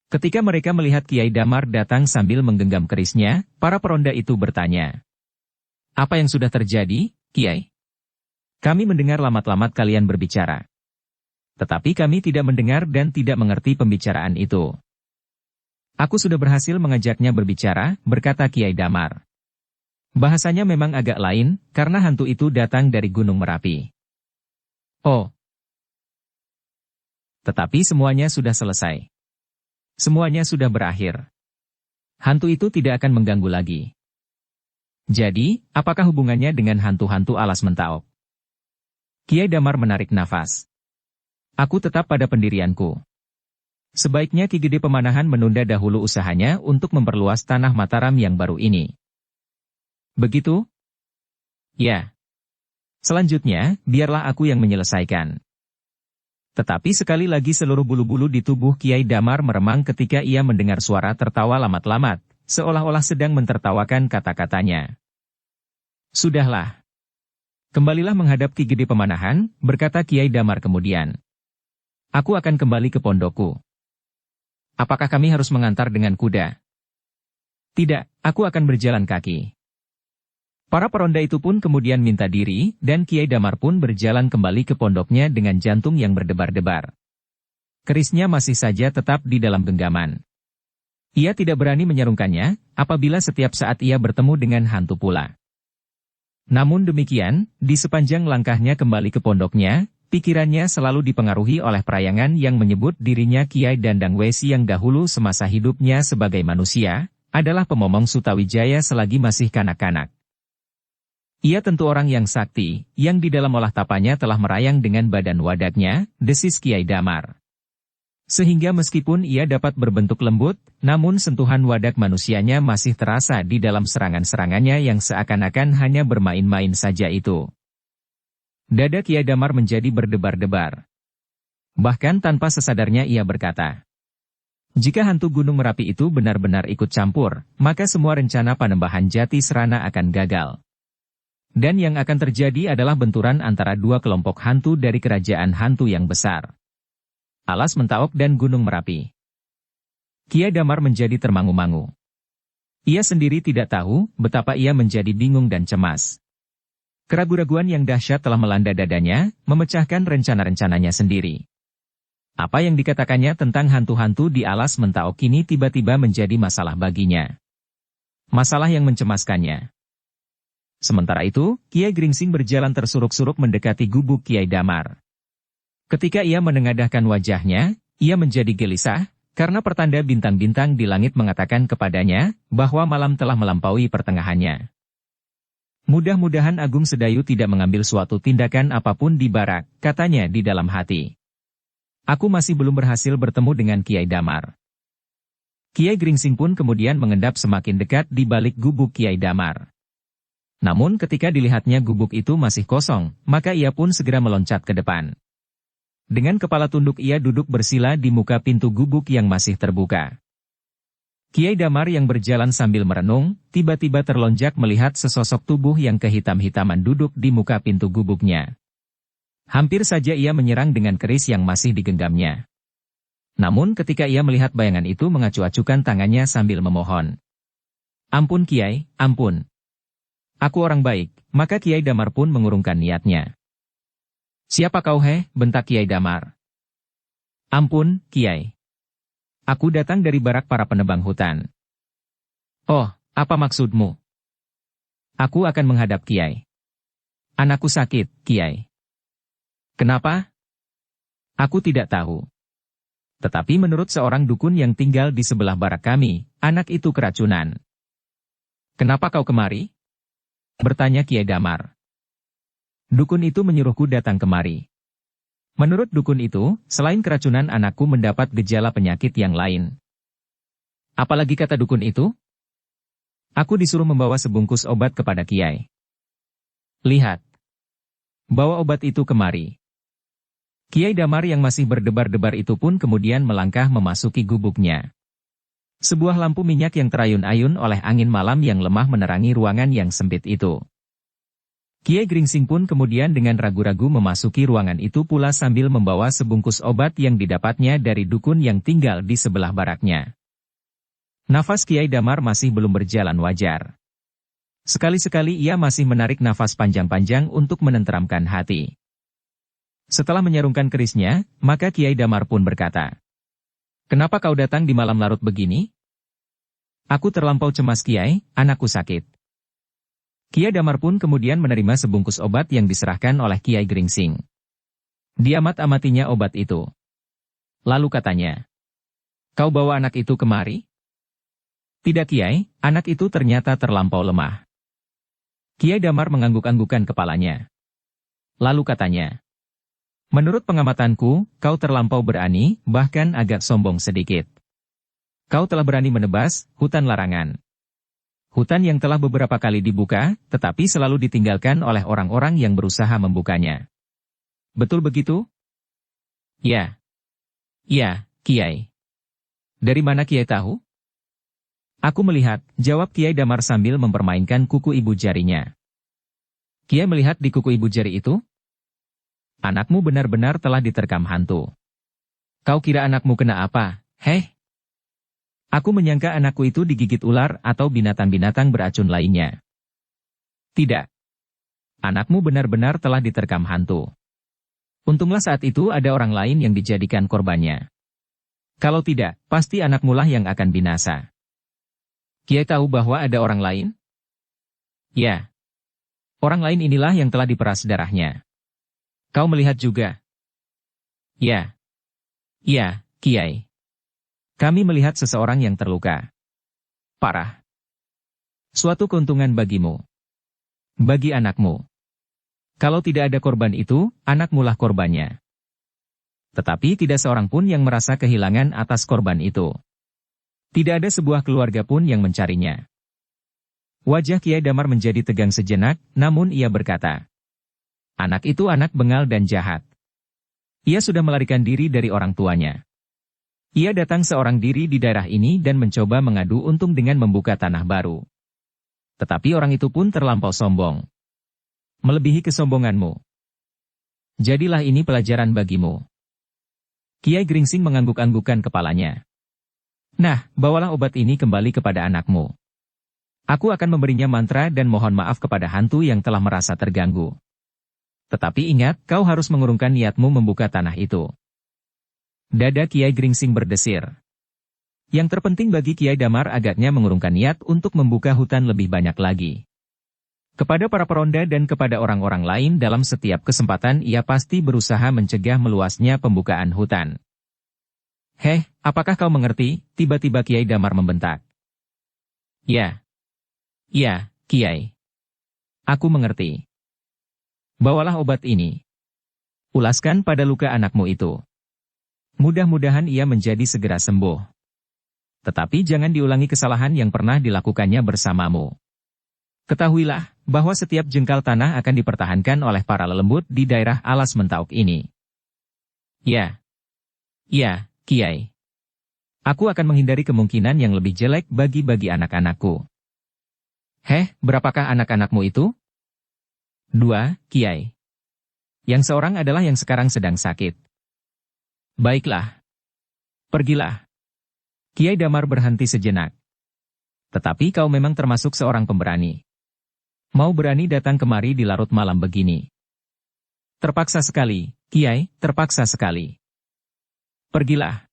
Ketika mereka melihat Kiai Damar datang sambil menggenggam kerisnya, para peronda itu bertanya. Apa yang sudah terjadi, Kiai? Kami mendengar lamat-lamat kalian berbicara. Tetapi kami tidak mendengar dan tidak mengerti pembicaraan itu. Aku sudah berhasil mengajaknya berbicara, berkata Kiai Damar. Bahasanya memang agak lain, karena hantu itu datang dari Gunung Merapi. Oh. Tetapi semuanya sudah selesai. Semuanya sudah berakhir. Hantu itu tidak akan mengganggu lagi. Jadi, apakah hubungannya dengan hantu-hantu alas Mentaok? Kiai Damar menarik nafas. Aku tetap pada pendirianku. Sebaiknya Ki Gede Pemanahan menunda dahulu usahanya untuk memperluas tanah Mataram yang baru ini. Begitu? Ya. Selanjutnya, biarlah aku yang menyelesaikan. Tetapi sekali lagi seluruh bulu-bulu di tubuh Kiai Damar meremang ketika ia mendengar suara tertawa lamat-lamat, seolah-olah sedang mentertawakan kata-katanya. Sudahlah. Kembalilah menghadap Ki Gede Pemanahan, berkata Kiai Damar kemudian. Aku akan kembali ke pondokku. Apakah kami harus mengantar dengan kuda? Tidak, aku akan berjalan kaki. Para peronda itu pun kemudian minta diri, dan Kiai Damar pun berjalan kembali ke pondoknya dengan jantung yang berdebar-debar. Kerisnya masih saja tetap di dalam genggaman. Ia tidak berani menyarungkannya, apabila setiap saat ia bertemu dengan hantu pula. Namun demikian, di sepanjang langkahnya kembali ke pondoknya, pikirannya selalu dipengaruhi oleh perayangan yang menyebut dirinya Kiai Dandang Wesi yang dahulu semasa hidupnya sebagai manusia, adalah pemomong Sutawijaya selagi masih kanak-kanak. Ia tentu orang yang sakti, yang di dalam olah tapanya telah merayang dengan badan wadaknya, desis Kiai Damar. Sehingga meskipun ia dapat berbentuk lembut, namun sentuhan wadak manusianya masih terasa di dalam serangan-serangannya yang seakan-akan hanya bermain-main saja itu. Dada Kiai Damar menjadi berdebar-debar. Bahkan tanpa sesadarnya ia berkata, jika hantu Gunung Merapi itu benar-benar ikut campur, maka semua rencana Panembahan Jati Serana akan gagal. Dan yang akan terjadi adalah benturan antara dua kelompok hantu dari kerajaan hantu yang besar. Alas Mentaok dan Gunung Merapi. Kiai Damar menjadi termangu-mangu. Ia sendiri tidak tahu betapa ia menjadi bingung dan cemas. Keraguan-raguan yang dahsyat telah melanda dadanya, memecahkan rencana-rencananya sendiri. Apa yang dikatakannya tentang hantu-hantu di Alas Mentaok kini tiba-tiba menjadi masalah baginya. Masalah yang mencemaskannya. Sementara itu, Kiai Gringsing berjalan tersuruk-suruk mendekati gubuk Kiai Damar. Ketika ia menengadahkan wajahnya, ia menjadi gelisah, karena pertanda bintang-bintang di langit mengatakan kepadanya, bahwa malam telah melampaui pertengahannya. Mudah-mudahan Agung Sedayu tidak mengambil suatu tindakan apapun di barak, katanya di dalam hati. Aku masih belum berhasil bertemu dengan Kiai Damar. Kiai Gringsing pun kemudian mengendap semakin dekat di balik gubuk Kiai Damar. Namun ketika dilihatnya gubuk itu masih kosong, maka ia pun segera meloncat ke depan. Dengan kepala tunduk ia duduk bersila di muka pintu gubuk yang masih terbuka. Kiai Damar yang berjalan sambil merenung, tiba-tiba terlonjak melihat sesosok tubuh yang kehitam-hitaman duduk di muka pintu gubuknya. Hampir saja ia menyerang dengan keris yang masih digenggamnya. Namun ketika ia melihat bayangan itu mengacu-acukan tangannya sambil memohon. Ampun Kiai, ampun. Aku orang baik, maka Kiai Damar pun mengurungkan niatnya. Siapa kau bentak Kiai Damar. Ampun, Kiai. Aku datang dari barak para penebang hutan. Oh, apa maksudmu? Aku akan menghadap Kiai. Anakku sakit, Kiai. Kenapa? Aku tidak tahu. Tetapi menurut seorang dukun yang tinggal di sebelah barak kami, anak itu keracunan. Kenapa kau kemari? Bertanya Kiai Damar. Dukun itu menyuruhku datang kemari. Menurut dukun itu, selain keracunan anakku mendapat gejala penyakit yang lain. Apalagi kata dukun itu? Aku disuruh membawa sebungkus obat kepada Kiai. Lihat. Bawa obat itu kemari. Kiai Damar yang masih berdebar-debar itu pun kemudian melangkah memasuki gubuknya. Sebuah lampu minyak yang terayun-ayun oleh angin malam yang lemah menerangi ruangan yang sempit itu. Kiai Gringsing pun kemudian dengan ragu-ragu memasuki ruangan itu pula sambil membawa sebungkus obat yang didapatnya dari dukun yang tinggal di sebelah baraknya. Nafas Kiai Damar masih belum berjalan wajar. Sekali-sekali ia masih menarik nafas panjang-panjang untuk menenteramkan hati. Setelah menyarungkan kerisnya, maka Kiai Damar pun berkata, "Kenapa kau datang di malam larut begini?" "Aku terlampau cemas Kiai, anakku sakit." Kiai Damar pun kemudian menerima sebungkus obat yang diserahkan oleh Kiai Gringsing. Diamat-amatinya obat itu. Lalu katanya, "Kau bawa anak itu kemari?" "Tidak Kiai, anak itu ternyata terlampau lemah." Kiai Damar mengangguk-anggukan kepalanya. Lalu katanya, "Menurut pengamatanku, kau terlampau berani, bahkan agak sombong sedikit. Kau telah berani menebas hutan larangan. Hutan yang telah beberapa kali dibuka, tetapi selalu ditinggalkan oleh orang-orang yang berusaha membukanya. Betul begitu?" "Ya. Ya, Kiai." "Dari mana Kiai tahu?" "Aku melihat," jawab Kiai Damar sambil mempermainkan kuku ibu jarinya. "Kiai melihat di kuku ibu jari itu? Anakmu benar-benar telah diterkam hantu. Kau kira anakmu kena apa, heh?" "Aku menyangka anakku itu digigit ular atau binatang-binatang beracun lainnya." "Tidak. Anakmu benar-benar telah diterkam hantu. Untunglah saat itu ada orang lain yang dijadikan korbannya. Kalau tidak, pasti anakmu lah yang akan binasa." "Kiai tahu bahwa ada orang lain?" "Ya. Orang lain inilah yang telah diperas darahnya." "Kau melihat juga?" "Ya. Ya, Kiai. Kami melihat seseorang yang terluka parah. Suatu keuntungan bagimu. Bagi anakmu. Kalau tidak ada korban itu, anakmu lah korbannya." Tetapi tidak seorang pun yang merasa kehilangan atas korban itu. Tidak ada sebuah keluarga pun yang mencarinya. Wajah Kiai Damar menjadi tegang sejenak, namun ia berkata, "Anak itu anak bengal dan jahat. Ia sudah melarikan diri dari orang tuanya. Ia datang seorang diri di daerah ini dan mencoba mengadu untung dengan membuka tanah baru. Tetapi orang itu pun terlampau sombong. Melebihi kesombonganmu. Jadilah ini pelajaran bagimu." Kiai Gringsing mengangguk-anggukkan kepalanya. "Nah, bawalah obat ini kembali kepada anakmu. Aku akan memberinya mantra dan mohon maaf kepada hantu yang telah merasa terganggu. Tetapi ingat, kau harus mengurungkan niatmu membuka tanah itu." Dada Kiai Gringsing berdesir. Yang terpenting bagi Kiai Damar agaknya mengurungkan niat untuk membuka hutan lebih banyak lagi. Kepada para peronda dan kepada orang-orang lain dalam setiap kesempatan ia pasti berusaha mencegah meluasnya pembukaan hutan. "Heh, apakah kau mengerti?" tiba-tiba Kiai Damar membentak. "Ya. Ya, Kiai. Aku mengerti. Bawalah obat ini. Ulaskan pada luka anakmu itu. Mudah-mudahan ia menjadi segera sembuh. Tetapi jangan diulangi kesalahan yang pernah dilakukannya bersamamu. Ketahuilah, bahwa setiap jengkal tanah akan dipertahankan oleh para lelembut di daerah alas Mentauk ini." "Ya. Ya, Kiai. Aku akan menghindari kemungkinan yang lebih jelek bagi anak-anakku." "Heh, berapakah anak-anakmu itu?" "2, Kiai. Yang seorang adalah yang sekarang sedang sakit." "Baiklah. Pergilah." Kiai Damar berhenti sejenak. "Tetapi kau memang termasuk seorang pemberani. Mau berani datang kemari di larut malam begini." "Terpaksa sekali, Kiai, terpaksa sekali." "Pergilah."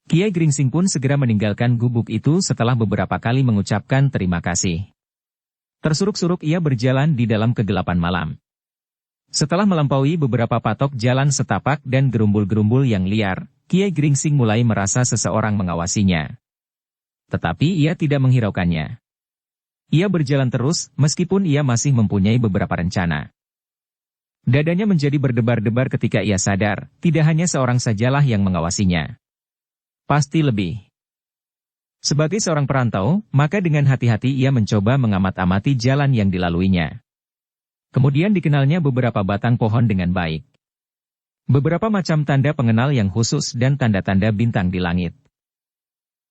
Kiai Gringsing pun segera meninggalkan gubuk itu setelah beberapa kali mengucapkan terima kasih. Tersuruk-suruk ia berjalan di dalam kegelapan malam. Setelah melampaui beberapa patok jalan setapak dan gerumbul-gerumbul yang liar, Kiai Gringsing mulai merasa seseorang mengawasinya. Tetapi ia tidak menghiraukannya. Ia berjalan terus, meskipun ia masih mempunyai beberapa rencana. Dadanya menjadi berdebar-debar ketika ia sadar, tidak hanya seorang sajalah yang mengawasinya. Pasti lebih. Sebagai seorang perantau, maka dengan hati-hati ia mencoba mengamat-amati jalan yang dilaluinya. Kemudian dikenalnya beberapa batang pohon dengan baik. Beberapa macam tanda pengenal yang khusus dan tanda-tanda bintang di langit.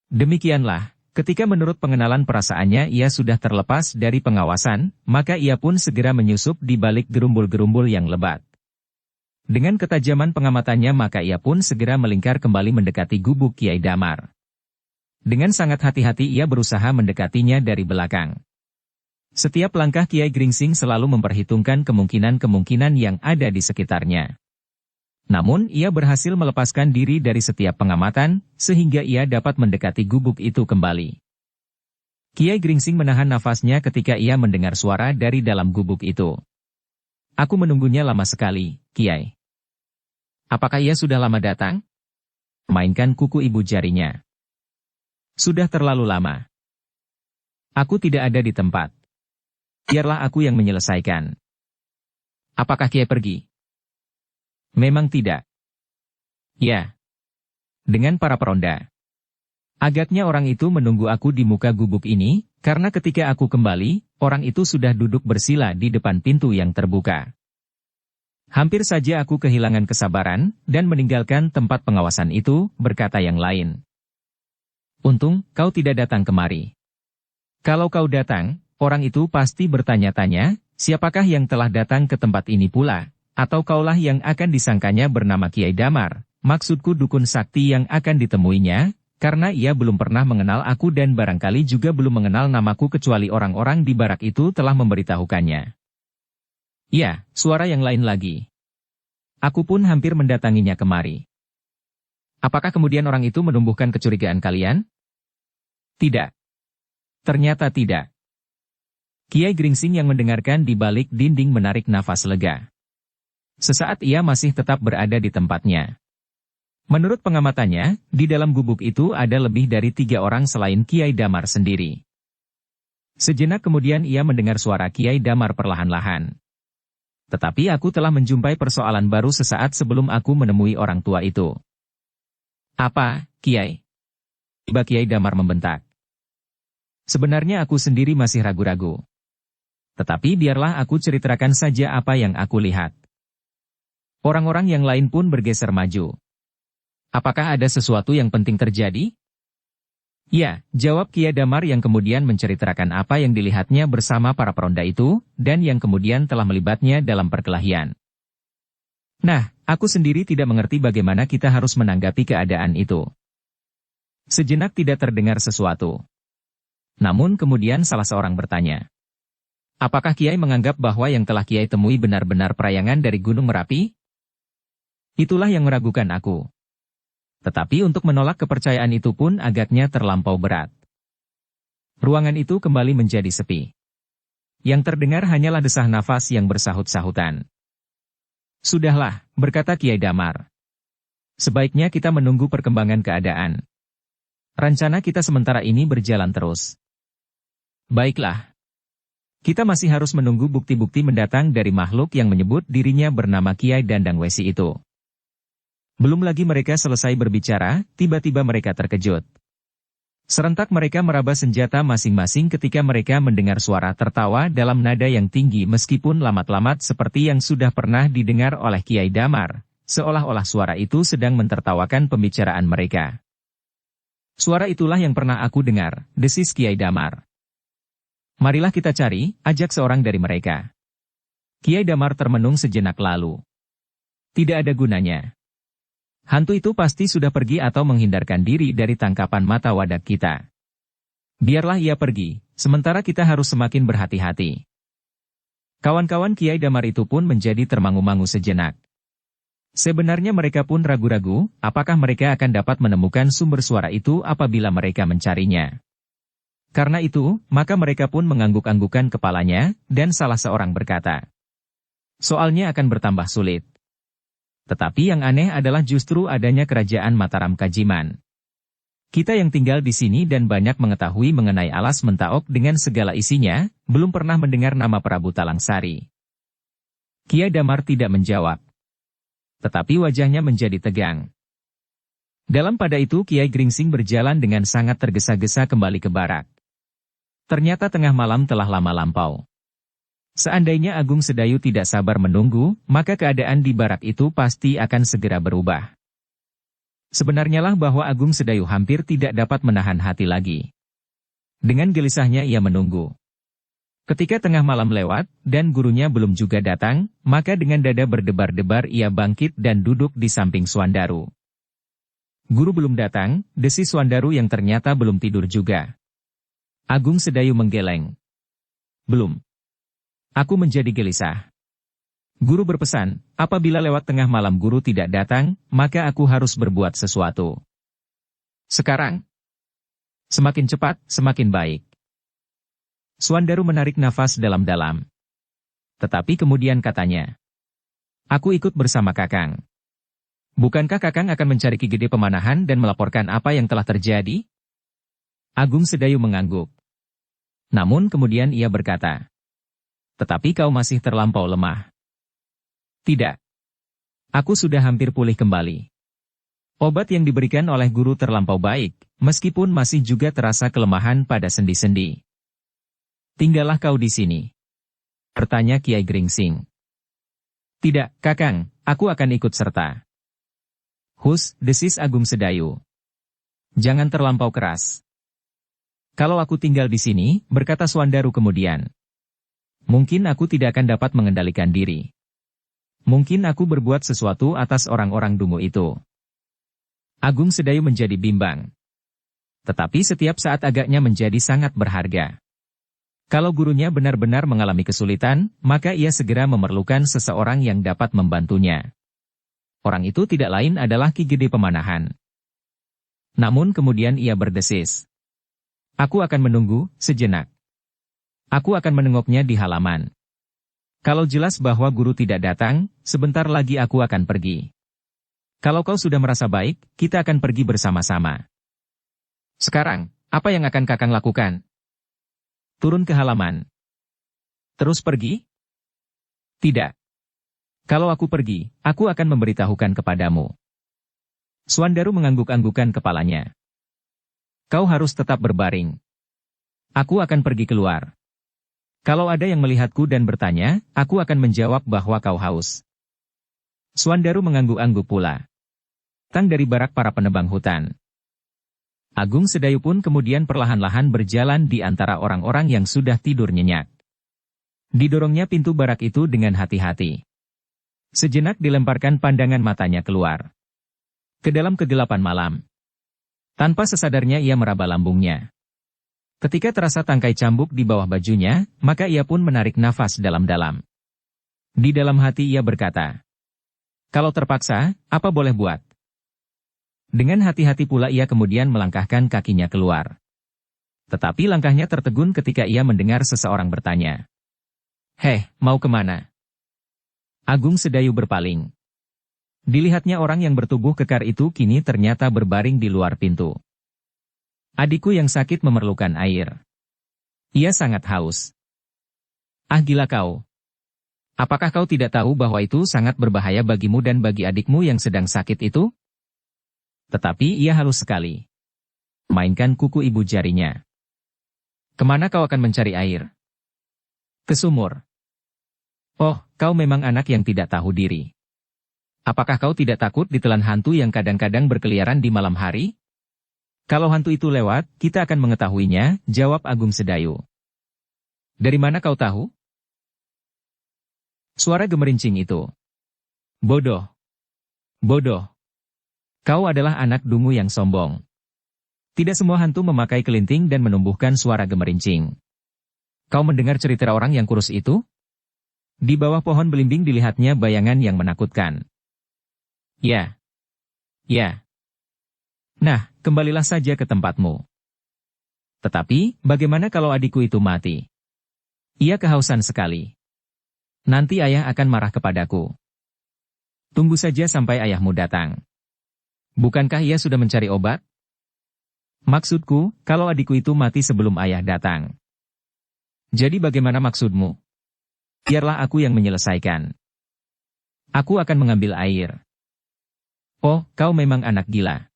Demikianlah, ketika menurut pengenalan perasaannya ia sudah terlepas dari pengawasan, maka ia pun segera menyusup di balik gerumbul-gerumbul yang lebat. Dengan ketajaman pengamatannya maka ia pun segera melingkar kembali mendekati gubuk Kiai Damar. Dengan sangat hati-hati ia berusaha mendekatinya dari belakang. Setiap langkah Kiai Gringsing selalu memperhitungkan kemungkinan-kemungkinan yang ada di sekitarnya. Namun ia berhasil melepaskan diri dari setiap pengamatan, sehingga ia dapat mendekati gubuk itu kembali. Kiai Gringsing menahan nafasnya ketika ia mendengar suara dari dalam gubuk itu. Aku menunggunya lama sekali, Kiai. Apakah ia sudah lama datang? Mainkan kuku ibu jarinya. Sudah terlalu lama. Aku tidak ada di tempat. Biarlah aku yang menyelesaikan. Apakah Kiai pergi? Memang tidak. Ya. Dengan para peronda. Agaknya orang itu menunggu aku di muka gubuk ini, karena ketika aku kembali, orang itu sudah duduk bersila di depan pintu yang terbuka. Hampir saja aku kehilangan kesabaran, dan meninggalkan tempat pengawasan itu, berkata yang lain. Untung, kau tidak datang kemari. Kalau kau datang, orang itu pasti bertanya-tanya, siapakah yang telah datang ke tempat ini pula, atau kaulah yang akan disangkanya bernama Kiai Damar, maksudku dukun sakti yang akan ditemuinya, karena ia belum pernah mengenal aku dan barangkali juga belum mengenal namaku kecuali orang-orang di barak itu telah memberitahukannya. Ya, suara yang lain lagi. Aku pun hampir mendatanginya kemari. Apakah kemudian orang itu menumbuhkan kecurigaan kalian? Tidak. Ternyata tidak. Kiai Gringsing yang mendengarkan di balik dinding menarik nafas lega. Sesaat ia masih tetap berada di tempatnya. Menurut pengamatannya, di dalam gubuk itu ada lebih dari 3 orang selain Kiai Damar sendiri. Sejenak kemudian ia mendengar suara Kiai Damar perlahan-lahan. Tetapi aku telah menjumpai persoalan baru sesaat sebelum aku menemui orang tua itu. Apa, Kiai? Tiba Kiai Damar membentak. Sebenarnya aku sendiri masih ragu-ragu. Tetapi biarlah aku ceritakan saja apa yang aku lihat. Orang-orang yang lain pun bergeser maju. Apakah ada sesuatu yang penting terjadi? Ya, jawab Kiai Damar yang kemudian menceritakan apa yang dilihatnya bersama para peronda itu, dan yang kemudian telah melibatnya dalam perkelahian. Nah, aku sendiri tidak mengerti bagaimana kita harus menanggapi keadaan itu. Sejenak tidak terdengar sesuatu. Namun kemudian salah seorang bertanya. Apakah Kiai menganggap bahwa yang telah Kiai temui benar-benar perayangan dari Gunung Merapi? Itulah yang meragukan aku. Tetapi untuk menolak kepercayaan itu pun agaknya terlampau berat. Ruangan itu kembali menjadi sepi. Yang terdengar hanyalah desah nafas yang bersahut-sahutan. Sudahlah, berkata Kiai Damar. Sebaiknya kita menunggu perkembangan keadaan. Rencana kita sementara ini berjalan terus. Baiklah. Kita masih harus menunggu bukti-bukti mendatang dari makhluk yang menyebut dirinya bernama Kiai Dandang Wesi itu. Belum lagi mereka selesai berbicara, tiba-tiba mereka terkejut. Serentak mereka meraba senjata masing-masing ketika mereka mendengar suara tertawa dalam nada yang tinggi meskipun lamat-lamat seperti yang sudah pernah didengar oleh Kiai Damar, seolah-olah suara itu sedang mentertawakan pembicaraan mereka. Suara itulah yang pernah aku dengar, desis Kiai Damar. Marilah kita cari, ajak seorang dari mereka. Kiai Damar termenung sejenak lalu. Tidak ada gunanya. Hantu itu pasti sudah pergi atau menghindarkan diri dari tangkapan mata wadak kita. Biarlah ia pergi, sementara kita harus semakin berhati-hati. Kawan-kawan Kiai Damar itu pun menjadi termangu-mangu sejenak. Sebenarnya mereka pun ragu-ragu, apakah mereka akan dapat menemukan sumber suara itu apabila mereka mencarinya. Karena itu, maka mereka pun mengangguk-anggukan kepalanya, dan salah seorang berkata, soalnya akan bertambah sulit. Tetapi yang aneh adalah justru adanya kerajaan Mataram Kajiman. Kita yang tinggal di sini dan banyak mengetahui mengenai alas Mentaok dengan segala isinya, belum pernah mendengar nama Prabu Talangsari. Kiai Damar tidak menjawab. Tetapi wajahnya menjadi tegang. Dalam pada itu Kiai Gringsing berjalan dengan sangat tergesa-gesa kembali ke barak. Ternyata tengah malam telah lama lampau. Seandainya Agung Sedayu tidak sabar menunggu, maka keadaan di barak itu pasti akan segera berubah. Sebenarnya lah bahwa Agung Sedayu hampir tidak dapat menahan hati lagi. Dengan gelisahnya ia menunggu. Ketika tengah malam lewat, dan gurunya belum juga datang, maka dengan dada berdebar-debar ia bangkit dan duduk di samping Suandaru. Guru belum datang, desis Suandaru yang ternyata belum tidur juga. Agung Sedayu menggeleng. Belum. Aku menjadi gelisah. Guru berpesan, apabila lewat tengah malam guru tidak datang, maka aku harus berbuat sesuatu. Sekarang. Semakin cepat, semakin baik. Suandaru menarik nafas dalam-dalam. Tetapi kemudian katanya, aku ikut bersama Kakang. Bukankah Kakang akan mencari Ki Gede Pemanahan dan melaporkan apa yang telah terjadi? Agung Sedayu mengangguk. Namun kemudian ia berkata, tetapi kau masih terlampau lemah. Tidak. Aku sudah hampir pulih kembali. Obat yang diberikan oleh guru terlampau baik, meskipun masih juga terasa kelemahan pada sendi-sendi. Tinggallah kau di sini. Bertanya Kiai Gringsing. Tidak, Kakang, aku akan ikut serta. Hus, desis Agung Sedayu. Jangan terlampau keras. Kalau aku tinggal di sini, berkata Suandaru kemudian. Mungkin aku tidak akan dapat mengendalikan diri. Mungkin aku berbuat sesuatu atas orang-orang dungu itu. Agung Sedayu menjadi bimbang. Tetapi setiap saat agaknya menjadi sangat berharga. Kalau gurunya benar-benar mengalami kesulitan, maka ia segera memerlukan seseorang yang dapat membantunya. Orang itu tidak lain adalah Ki Gede Pemanahan. Namun kemudian ia berdesis. Aku akan menunggu, sejenak. Aku akan menengoknya di halaman. Kalau jelas bahwa guru tidak datang, sebentar lagi aku akan pergi. Kalau kau sudah merasa baik, kita akan pergi bersama-sama. Sekarang, apa yang akan Kakang lakukan? Turun ke halaman. Terus pergi? Tidak. Kalau aku pergi, aku akan memberitahukan kepadamu. Suandaru mengangguk-anggukan kepalanya. Kau harus tetap berbaring. Aku akan pergi keluar. Kalau ada yang melihatku dan bertanya, aku akan menjawab bahwa kau haus. Suandaru mengangguk-angguk pula. Tang dari barak para penebang hutan. Agung Sedayu pun kemudian perlahan-lahan berjalan di antara orang-orang yang sudah tidur nyenyak. Didorongnya pintu barak itu dengan hati-hati. Sejenak dilemparkan pandangan matanya keluar. Ke dalam kegelapan malam. Tanpa sesadarnya ia meraba lambungnya. Ketika terasa tangkai cambuk di bawah bajunya, maka ia pun menarik nafas dalam-dalam. Di dalam hati ia berkata, kalau terpaksa, apa boleh buat? Dengan hati-hati pula ia kemudian melangkahkan kakinya keluar. Tetapi langkahnya tertegun ketika ia mendengar seseorang bertanya. Heh, mau kemana? Agung Sedayu berpaling. Dilihatnya orang yang bertubuh kekar itu kini ternyata berbaring di luar pintu. Adikku yang sakit memerlukan air. Ia sangat haus. Ah gila kau. Apakah kau tidak tahu bahwa itu sangat berbahaya bagimu dan bagi adikmu yang sedang sakit itu? Tetapi ia halus sekali. Mainkan kuku ibu jarinya. Kemana kau akan mencari air? Ke sumur. Oh, kau memang anak yang tidak tahu diri. Apakah kau tidak takut ditelan hantu yang kadang-kadang berkeliaran di malam hari? Kalau hantu itu lewat, kita akan mengetahuinya, jawab Agung Sedayu. Dari mana kau tahu? Suara gemerincing itu. Bodoh. Bodoh. Kau adalah anak dungu yang sombong. Tidak semua hantu memakai kelinting dan menumbuhkan suara gemerincing. Kau mendengar cerita orang yang kurus itu? Di bawah pohon belimbing dilihatnya bayangan yang menakutkan. Ya. Ya. Nah, kembalilah saja ke tempatmu. Tetapi, bagaimana kalau adikku itu mati? Ia kehausan sekali. Nanti ayah akan marah kepadaku. Tunggu saja sampai ayahmu datang. Bukankah ia sudah mencari obat? Maksudku, kalau adikku itu mati sebelum ayah datang. Jadi bagaimana maksudmu? Biarlah aku yang menyelesaikan. Aku akan mengambil air. Oh, kau memang anak gila.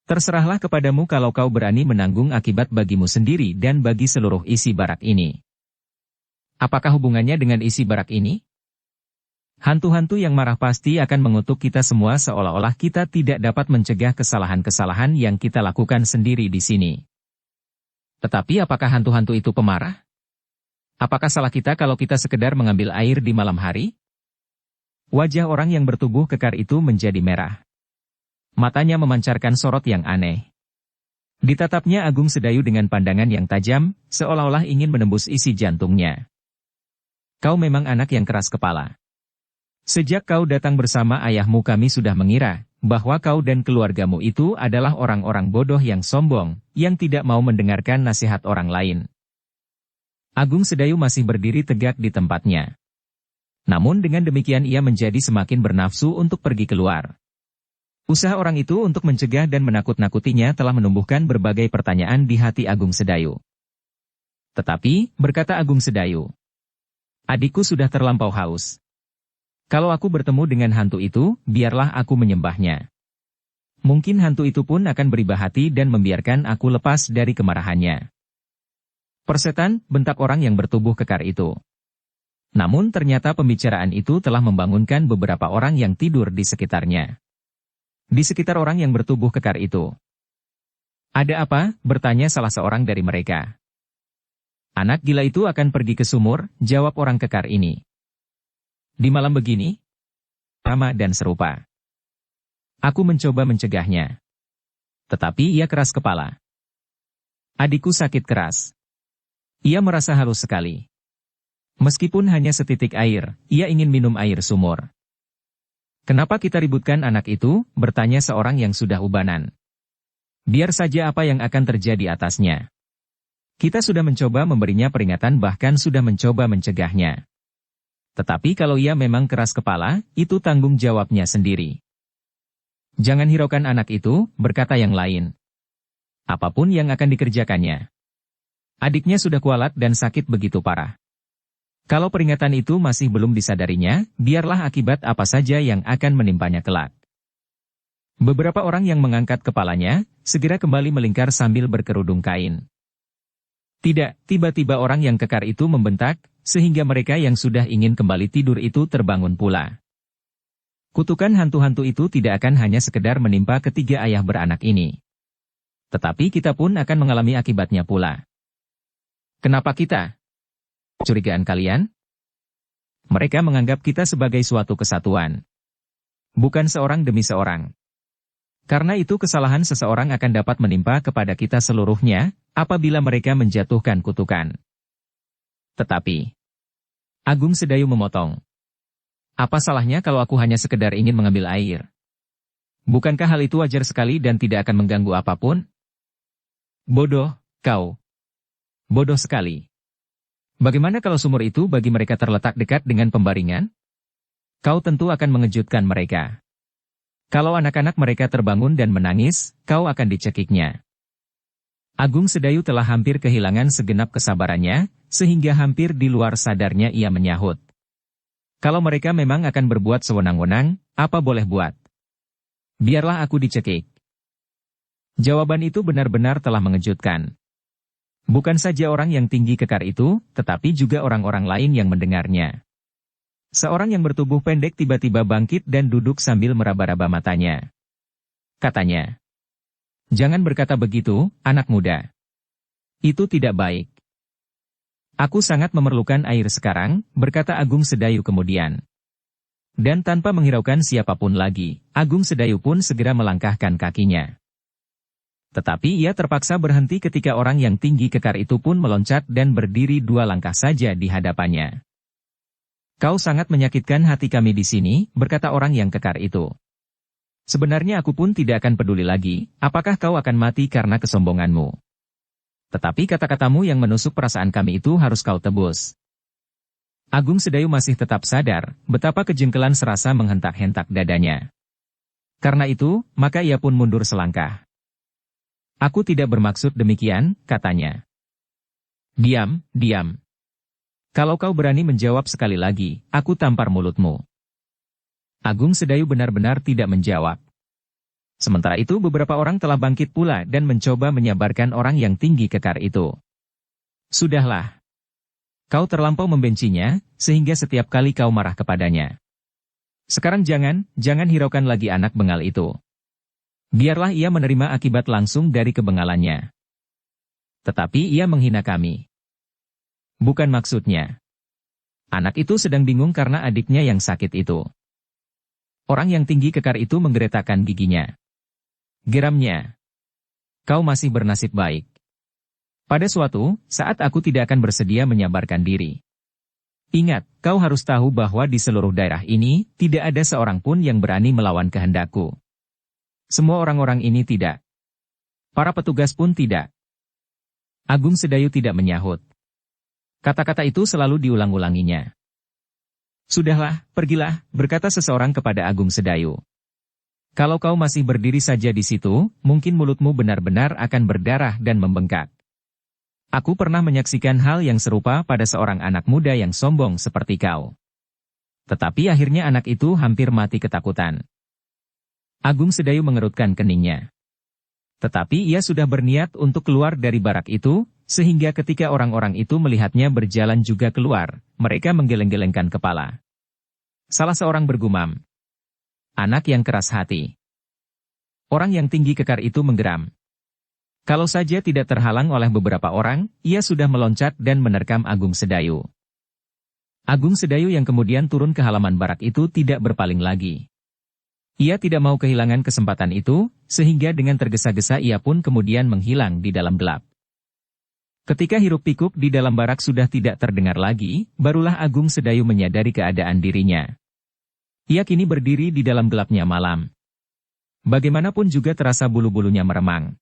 Terserahlah kepadamu kalau kau berani menanggung akibat bagimu sendiri dan bagi seluruh isi barak ini. Apakah hubungannya dengan isi barak ini? Hantu-hantu yang marah pasti akan mengutuk kita semua seolah-olah kita tidak dapat mencegah kesalahan-kesalahan yang kita lakukan sendiri di sini. Tetapi apakah hantu-hantu itu pemarah? Apakah salah kita kalau kita sekedar mengambil air di malam hari? Wajah orang yang bertubuh kekar itu menjadi merah. Matanya memancarkan sorot yang aneh. Ditatapnya Agung Sedayu dengan pandangan yang tajam, seolah-olah ingin menembus isi jantungnya. Kau memang anak yang keras kepala. Sejak kau datang bersama ayahmu kami sudah mengira bahwa kau dan keluargamu itu adalah orang-orang bodoh yang sombong, yang tidak mau mendengarkan nasihat orang lain. Agung Sedayu masih berdiri tegak di tempatnya. Namun dengan demikian ia menjadi semakin bernafsu untuk pergi keluar. Usaha orang itu untuk mencegah dan menakut-nakutinya telah menumbuhkan berbagai pertanyaan di hati Agung Sedayu. Tetapi, berkata Agung Sedayu, adikku sudah terlampau haus. Kalau aku bertemu dengan hantu itu, biarlah aku menyembahnya. Mungkin hantu itu pun akan berubah hati dan membiarkan aku lepas dari kemarahannya. Persetan, bentak orang yang bertubuh kekar itu. Namun ternyata pembicaraan itu telah membangunkan beberapa orang yang tidur di sekitarnya. Di sekitar orang yang bertubuh kekar itu. Ada apa? Bertanya salah seorang dari mereka. Anak gila itu akan pergi ke sumur, jawab orang kekar ini. Di malam begini? Sama dan serupa. Aku mencoba mencegahnya. Tetapi ia keras kepala. Adikku sakit keras. Ia merasa halus sekali. Meskipun hanya setitik air, ia ingin minum air sumur. Kenapa kita ributkan anak itu? Bertanya seorang yang sudah ubanan. Biar saja apa yang akan terjadi atasnya. Kita sudah mencoba memberinya peringatan bahkan sudah mencoba mencegahnya. Tetapi kalau ia memang keras kepala, itu tanggung jawabnya sendiri. Jangan hiraukan anak itu, berkata yang lain. Apapun yang akan dikerjakannya. Adiknya sudah kualat dan sakit begitu parah. Kalau peringatan itu masih belum disadarinya, biarlah akibat apa saja yang akan menimpanya kelak. Beberapa orang yang mengangkat kepalanya, segera kembali melingkar sambil berkerudung kain. Tidak, tiba-tiba orang yang kekar itu membentak, sehingga mereka yang sudah ingin kembali tidur itu terbangun pula. Kutukan hantu-hantu itu tidak akan hanya sekedar menimpa ketiga ayah beranak ini. Tetapi kita pun akan mengalami akibatnya pula. Kenapa kita? Curigaan kalian? Mereka menganggap kita sebagai suatu kesatuan. Bukan seorang demi seorang. Karena itu kesalahan seseorang akan dapat menimpa kepada kita seluruhnya, apabila mereka menjatuhkan kutukan. Tetapi, Agung Sedayu memotong. Apa salahnya kalau aku hanya sekedar ingin mengambil air? Bukankah hal itu wajar sekali dan tidak akan mengganggu apapun? Bodoh, kau. Bodoh sekali. Bagaimana kalau sumur itu bagi mereka terletak dekat dengan pembaringan? Kau tentu akan mengejutkan mereka. Kalau anak-anak mereka terbangun dan menangis, kau akan dicekiknya. Agung Sedayu telah hampir kehilangan segenap kesabarannya, sehingga hampir di luar sadarnya ia menyahut. Kalau mereka memang akan berbuat sewenang-wenang, apa boleh buat? Biarlah aku dicekik. Jawaban itu benar-benar telah mengejutkan. Bukan saja orang yang tinggi kekar itu, tetapi juga orang-orang lain yang mendengarnya. Seorang yang bertubuh pendek tiba-tiba bangkit dan duduk sambil meraba-raba matanya. Katanya, "Jangan berkata begitu, anak muda. Itu tidak baik." "Aku sangat memerlukan air sekarang," berkata Agung Sedayu kemudian. Dan tanpa menghiraukan siapapun lagi, Agung Sedayu pun segera melangkahkan kakinya. Tetapi ia terpaksa berhenti ketika orang yang tinggi kekar itu pun meloncat dan berdiri 2 langkah saja di hadapannya. "Kau sangat menyakitkan hati kami di sini," berkata orang yang kekar itu. "Sebenarnya aku pun tidak akan peduli lagi, apakah kau akan mati karena kesombonganmu. Tetapi kata-katamu yang menusuk perasaan kami itu harus kau tebus." Agung Sedayu masih tetap sadar, betapa kejengkelan serasa menghentak-hentak dadanya. Karena itu, maka ia pun mundur selangkah. "Aku tidak bermaksud demikian," katanya. "Diam, diam. Kalau kau berani menjawab sekali lagi, aku tampar mulutmu." Agung Sedayu benar-benar tidak menjawab. Sementara itu beberapa orang telah bangkit pula dan mencoba menyabarkan orang yang tinggi kekar itu. Sudahlah. Kau terlampau membencinya, sehingga setiap kali kau marah kepadanya. Sekarang jangan hiraukan lagi anak bengal itu. Biarlah ia menerima akibat langsung dari kebengalannya. Tetapi ia menghina kami. Bukan maksudnya. Anak itu sedang bingung karena adiknya yang sakit itu. Orang yang tinggi kekar itu menggeretakkan giginya. Geramnya. Kau masih bernasib baik. Pada suatu saat aku tidak akan bersedia menyabarkan diri. Ingat, kau harus tahu bahwa di seluruh daerah ini, tidak ada seorang pun yang berani melawan kehendakku. Semua orang-orang ini tidak. Para petugas pun tidak. Agung Sedayu tidak menyahut. Kata-kata itu selalu diulang-ulanginya. Sudahlah, pergilah, berkata seseorang kepada Agung Sedayu. Kalau kau masih berdiri saja di situ, mungkin mulutmu benar-benar akan berdarah dan membengkak. Aku pernah menyaksikan hal yang serupa pada seorang anak muda yang sombong seperti kau. Tetapi akhirnya anak itu hampir mati ketakutan. Agung Sedayu mengerutkan keningnya. Tetapi ia sudah berniat untuk keluar dari barak itu, sehingga ketika orang-orang itu melihatnya berjalan juga keluar, mereka menggeleng-gelengkan kepala. Salah seorang bergumam. Anak yang keras hati. Orang yang tinggi kekar itu menggeram. Kalau saja tidak terhalang oleh beberapa orang, ia sudah meloncat dan menerkam Agung Sedayu. Agung Sedayu yang kemudian turun ke halaman barak itu tidak berpaling lagi. Ia tidak mau kehilangan kesempatan itu, sehingga dengan tergesa-gesa ia pun kemudian menghilang di dalam gelap. Ketika hiruk-pikuk di dalam barak sudah tidak terdengar lagi, barulah Agung Sedayu menyadari keadaan dirinya. Ia kini berdiri di dalam gelapnya malam. Bagaimanapun juga terasa bulu-bulunya meremang.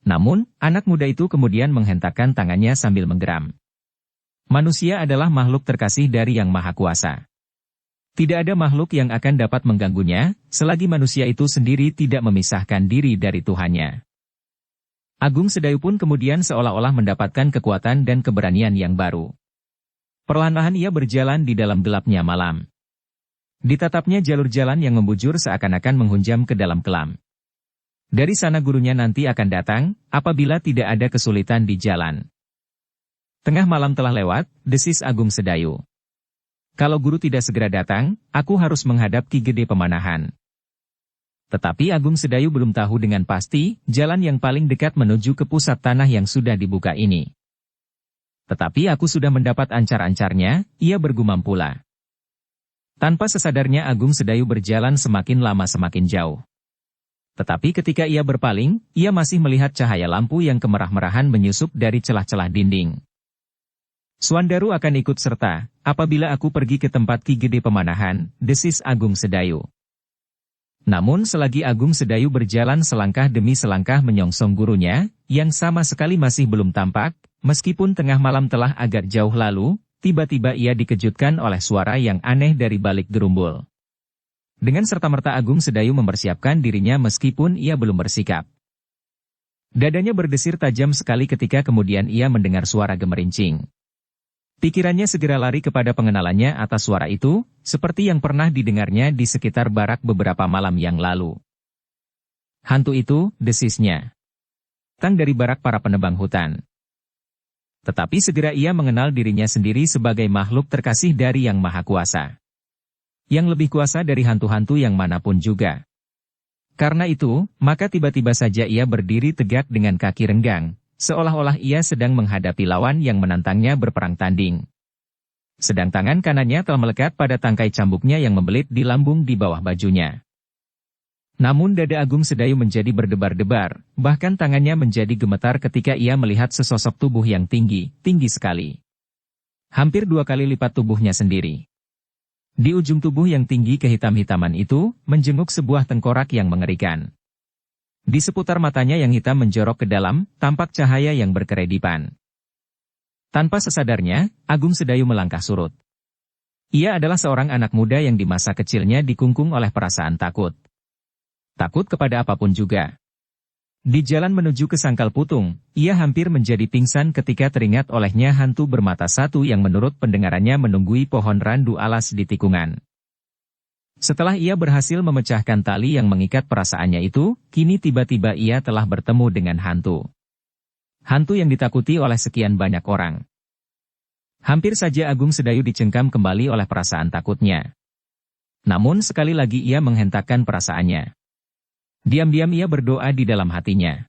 Namun, anak muda itu kemudian menghentakkan tangannya sambil menggeram. Manusia adalah makhluk terkasih dari Yang Maha Kuasa. Tidak ada makhluk yang akan dapat mengganggunya, selagi manusia itu sendiri tidak memisahkan diri dari Tuhannya. Agung Sedayu pun kemudian seolah-olah mendapatkan kekuatan dan keberanian yang baru. Perlahan-lahan ia berjalan di dalam gelapnya malam. Ditatapnya jalur jalan yang membujur seakan-akan menghunjam ke dalam kelam. Dari sana gurunya nanti akan datang, apabila tidak ada kesulitan di jalan. Tengah malam telah lewat, desis Agung Sedayu. Kalau guru tidak segera datang, aku harus menghadap Ki Gede Pemanahan. Tetapi Agung Sedayu belum tahu dengan pasti, jalan yang paling dekat menuju ke pusat tanah yang sudah dibuka ini. Tetapi aku sudah mendapat ancar-ancarnya, ia bergumam pula. Tanpa sesadarnya Agung Sedayu berjalan semakin lama semakin jauh. Tetapi ketika ia berpaling, ia masih melihat cahaya lampu yang kemerah-merahan menyusup dari celah-celah dinding. Suandaru akan ikut serta, apabila aku pergi ke tempat Ki Gede Pemanahan, desis Agung Sedayu. Namun selagi Agung Sedayu berjalan selangkah demi selangkah menyongsong gurunya, yang sama sekali masih belum tampak, meskipun tengah malam telah agak jauh lalu, tiba-tiba ia dikejutkan oleh suara yang aneh dari balik gerumbul. Dengan serta-merta Agung Sedayu mempersiapkan dirinya meskipun ia belum bersikap. Dadanya berdesir tajam sekali ketika kemudian ia mendengar suara gemerincing. Pikirannya segera lari kepada pengenalannya atas suara itu, seperti yang pernah didengarnya di sekitar barak beberapa malam yang lalu. Hantu itu, desisnya. Datang dari barak para penebang hutan. Tetapi segera ia mengenal dirinya sendiri sebagai makhluk terkasih dari Yang Maha Kuasa. Yang lebih kuasa dari hantu-hantu yang manapun juga. Karena itu, maka tiba-tiba saja ia berdiri tegak dengan kaki renggang, seolah-olah ia sedang menghadapi lawan yang menantangnya berperang tanding. Sedang tangan kanannya telah melekat pada tangkai cambuknya yang membelit di lambung di bawah bajunya. Namun dada Agung Sedayu menjadi berdebar-debar, bahkan tangannya menjadi gemetar ketika ia melihat sesosok tubuh yang tinggi sekali. Hampir 2 kali lipat tubuhnya sendiri. Di ujung tubuh yang tinggi kehitam-hitaman itu, menjenguk sebuah tengkorak yang mengerikan. Di seputar matanya yang hitam menjorok ke dalam, tampak cahaya yang berkeredipan. Tanpa sesadarnya, Agung Sedayu melangkah surut. Ia adalah seorang anak muda yang di masa kecilnya dikungkung oleh perasaan takut. Takut kepada apapun juga. Di jalan menuju ke Sangkal Putung, ia hampir menjadi pingsan ketika teringat olehnya hantu bermata satu yang menurut pendengarannya menunggui pohon randu alas di tikungan. Setelah ia berhasil memecahkan tali yang mengikat perasaannya itu, kini tiba-tiba ia telah bertemu dengan hantu. Hantu yang ditakuti oleh sekian banyak orang. Hampir saja Agung Sedayu dicengkam kembali oleh perasaan takutnya. Namun sekali lagi ia menghentakkan perasaannya. Diam-diam ia berdoa di dalam hatinya.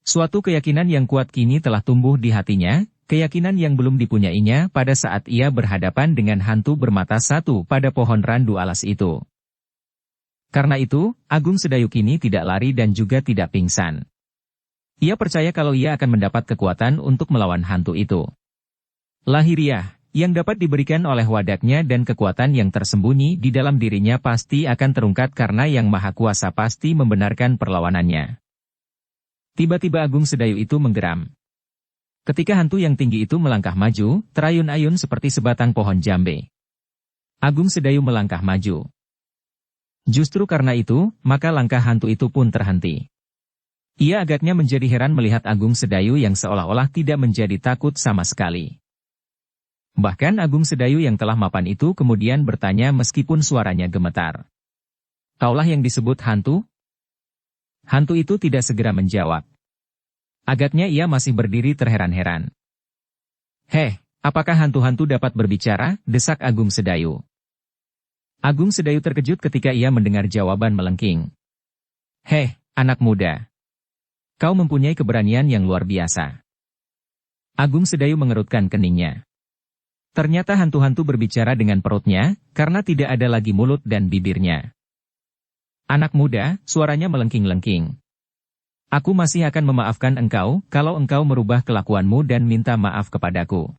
Suatu keyakinan yang kuat kini telah tumbuh di hatinya, keyakinan yang belum dipunyainya pada saat ia berhadapan dengan hantu bermata satu pada pohon randu alas itu. Karena itu, Agung Sedayu kini tidak lari dan juga tidak pingsan. Ia percaya kalau ia akan mendapat kekuatan untuk melawan hantu itu. Lahiriah, yang dapat diberikan oleh wadaknya dan kekuatan yang tersembunyi di dalam dirinya pasti akan terungkap karena Yang Maha Kuasa pasti membenarkan perlawanannya. Tiba-tiba Agung Sedayu itu menggeram. Ketika hantu yang tinggi itu melangkah maju, terayun-ayun seperti sebatang pohon jambe. Agung Sedayu melangkah maju. Justru karena itu, maka langkah hantu itu pun terhenti. Ia agaknya menjadi heran melihat Agung Sedayu yang seolah-olah tidak menjadi takut sama sekali. Bahkan Agung Sedayu yang telah mapan itu kemudian bertanya meskipun suaranya gemetar. "Kaulah yang disebut hantu?" Hantu itu tidak segera menjawab. Agaknya ia masih berdiri terheran-heran. "Heh, apakah hantu-hantu dapat berbicara?" desak Agung Sedayu. Agung Sedayu terkejut ketika ia mendengar jawaban melengking. "Heh, anak muda. Kau mempunyai keberanian yang luar biasa." Agung Sedayu mengerutkan keningnya. Ternyata hantu-hantu berbicara dengan perutnya, karena tidak ada lagi mulut dan bibirnya. "Anak muda," suaranya melengking-lengking. "Aku masih akan memaafkan engkau, kalau engkau merubah kelakuanmu dan minta maaf kepadaku."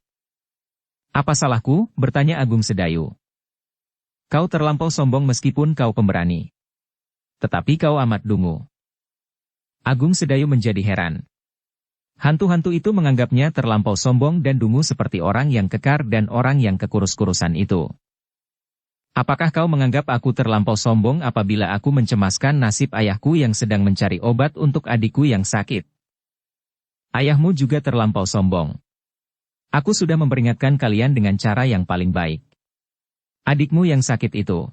"Apa salahku?" bertanya Agung Sedayu. "Kau terlampau sombong meskipun kau pemberani. Tetapi kau amat dungu." Agung Sedayu menjadi heran. Hantu-hantu itu menganggapnya terlampau sombong dan dungu seperti orang yang kekar dan orang yang kekurus-kurusan itu. "Apakah kau menganggap aku terlampau sombong apabila aku mencemaskan nasib ayahku yang sedang mencari obat untuk adikku yang sakit? Ayahmu juga terlampau sombong. Aku sudah memperingatkan kalian dengan cara yang paling baik. Adikmu yang sakit itu."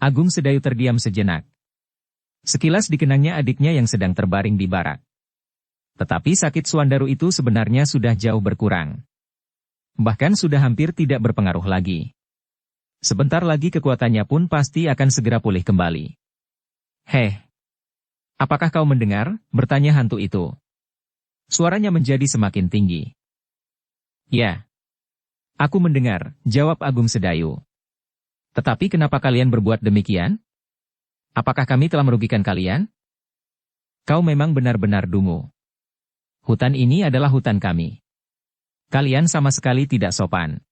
Agung Sedayu terdiam sejenak. Sekilas dikenangnya adiknya yang sedang terbaring di barak. Tetapi sakit Suandaru itu sebenarnya sudah jauh berkurang. Bahkan sudah hampir tidak berpengaruh lagi. Sebentar lagi kekuatannya pun pasti akan segera pulih kembali. "Heh, apakah kau mendengar?" bertanya hantu itu. Suaranya menjadi semakin tinggi. "Ya, aku mendengar," jawab Agung Sedayu. "Tetapi kenapa kalian berbuat demikian? Apakah kami telah merugikan kalian? Kau memang benar-benar dungu. Hutan ini adalah hutan kami. Kalian sama sekali tidak sopan.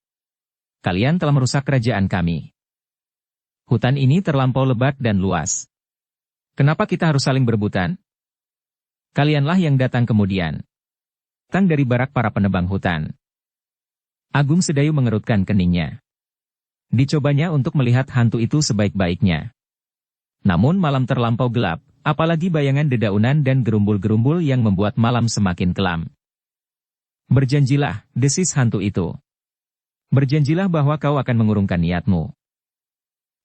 Kalian telah merusak kerajaan kami. Hutan ini terlampau lebat dan luas. Kenapa kita harus saling berebutan? Kalianlah yang datang kemudian. Datang dari barak para penebang hutan." Agung Sedayu mengerutkan keningnya. Dicobanya untuk melihat hantu itu sebaik-baiknya. Namun malam terlampau gelap, apalagi bayangan dedaunan dan gerumbul-gerumbul yang membuat malam semakin kelam. "Berjanjilah," desis hantu itu. "Berjanjilah bahwa kau akan mengurungkan niatmu.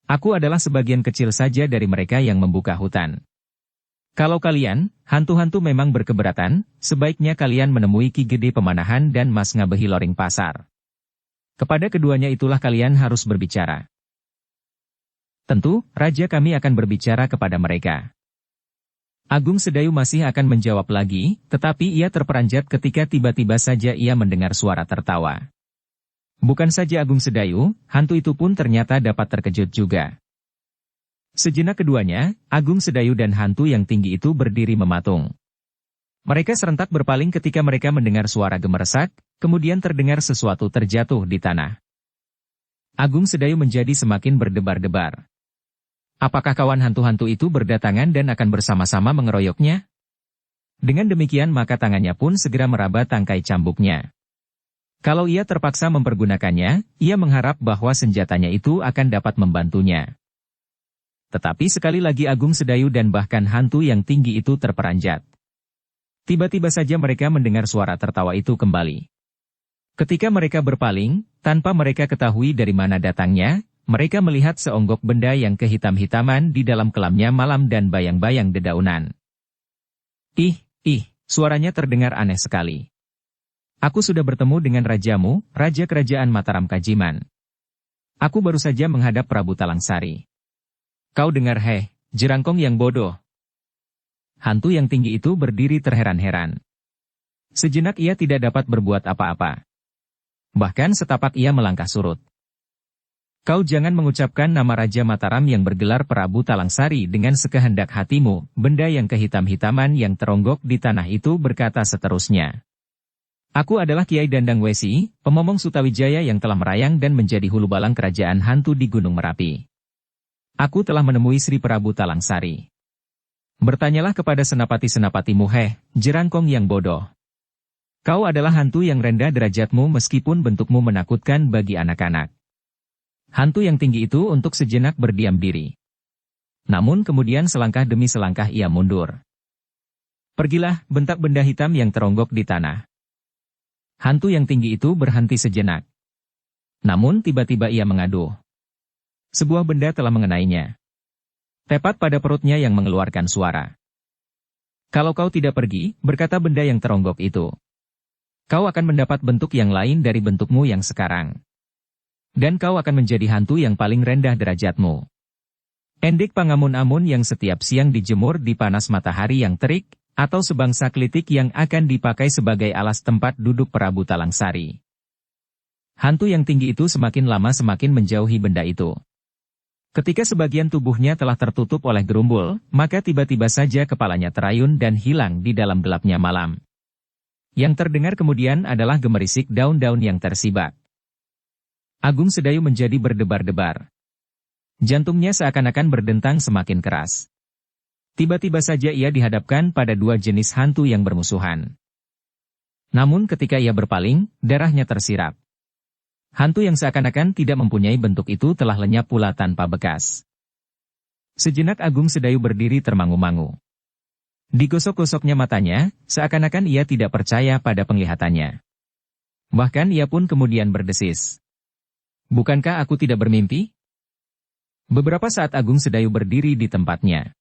Aku adalah sebagian kecil saja dari mereka yang membuka hutan. Kalau kalian, hantu-hantu memang berkeberatan, sebaiknya kalian menemui Ki Gede Pemanahan dan Mas Ngabehi Loring Pasar. Kepada keduanya itulah kalian harus berbicara. Tentu, raja kami akan berbicara kepada mereka." Agung Sedayu masih akan menjawab lagi, tetapi ia terperanjat ketika tiba-tiba saja ia mendengar suara tertawa. Bukan saja Agung Sedayu, hantu itu pun ternyata dapat terkejut juga. Sejenak keduanya, Agung Sedayu dan hantu yang tinggi itu berdiri mematung. Mereka serentak berpaling ketika mereka mendengar suara gemeresak, kemudian terdengar sesuatu terjatuh di tanah. Agung Sedayu menjadi semakin berdebar-debar. Apakah kawan hantu-hantu itu berdatangan dan akan bersama-sama mengeroyoknya? Dengan demikian maka tangannya pun segera meraba tangkai cambuknya. Kalau ia terpaksa mempergunakannya, ia mengharap bahwa senjatanya itu akan dapat membantunya. Tetapi sekali lagi Agung Sedayu dan bahkan hantu yang tinggi itu terperanjat. Tiba-tiba saja mereka mendengar suara tertawa itu kembali. Ketika mereka berpaling, tanpa mereka ketahui dari mana datangnya, mereka melihat seonggok benda yang kehitam-hitaman di dalam kelamnya malam dan bayang-bayang dedaunan. Ih, suaranya terdengar aneh sekali. Aku sudah bertemu dengan rajamu, Raja Kerajaan Mataram Kajiman. Aku baru saja menghadap Prabu Talangsari. Kau dengar jerangkong yang bodoh. Hantu yang tinggi itu berdiri terheran-heran. Sejenak ia tidak dapat berbuat apa-apa. Bahkan setapak ia melangkah surut. Kau jangan mengucapkan nama Raja Mataram yang bergelar Prabu Talangsari dengan sekehendak hatimu, benda yang kehitam-hitaman yang teronggok di tanah itu berkata seterusnya. Aku adalah Kiai Dandang Wesi, pemomong Sutawijaya yang telah merayang dan menjadi hulu balang kerajaan hantu di Gunung Merapi. Aku telah menemui Sri Prabu Talangsari. Bertanyalah kepada senapati-senapatimu jerangkong yang bodoh. Kau adalah hantu yang rendah derajatmu meskipun bentukmu menakutkan bagi anak-anak. Hantu yang tinggi itu untuk sejenak berdiam diri. Namun kemudian selangkah demi selangkah ia mundur. Pergilah, bentak benda hitam yang teronggok di tanah. Hantu yang tinggi itu berhenti sejenak. Namun tiba-tiba ia mengaduh. Sebuah benda telah mengenainya. Tepat pada perutnya yang mengeluarkan suara. Kalau kau tidak pergi, berkata benda yang teronggok itu. Kau akan mendapat bentuk yang lain dari bentukmu yang sekarang. Dan kau akan menjadi hantu yang paling rendah derajatmu. Endik pangamun-amun yang setiap siang dijemur di panas matahari yang terik, atau sebangsa klitik yang akan dipakai sebagai alas tempat duduk Prabu Talangsari. Hantu yang tinggi itu semakin lama semakin menjauhi benda itu. Ketika sebagian tubuhnya telah tertutup oleh gerumbul, maka tiba-tiba saja kepalanya terayun dan hilang di dalam gelapnya malam. Yang terdengar kemudian adalah gemerisik daun-daun yang tersibak. Agung Sedayu menjadi berdebar-debar. Jantungnya seakan-akan berdentang semakin keras. Tiba-tiba saja ia dihadapkan pada dua jenis hantu yang bermusuhan. Namun ketika ia berpaling, darahnya tersirap. Hantu yang seakan-akan tidak mempunyai bentuk itu telah lenyap pula tanpa bekas. Sejenak Agung Sedayu berdiri termangu-mangu. Digosok-gosoknya matanya, seakan-akan ia tidak percaya pada penglihatannya. Bahkan ia pun kemudian berdesis. Bukankah aku tidak bermimpi? Beberapa saat Agung Sedayu berdiri di tempatnya.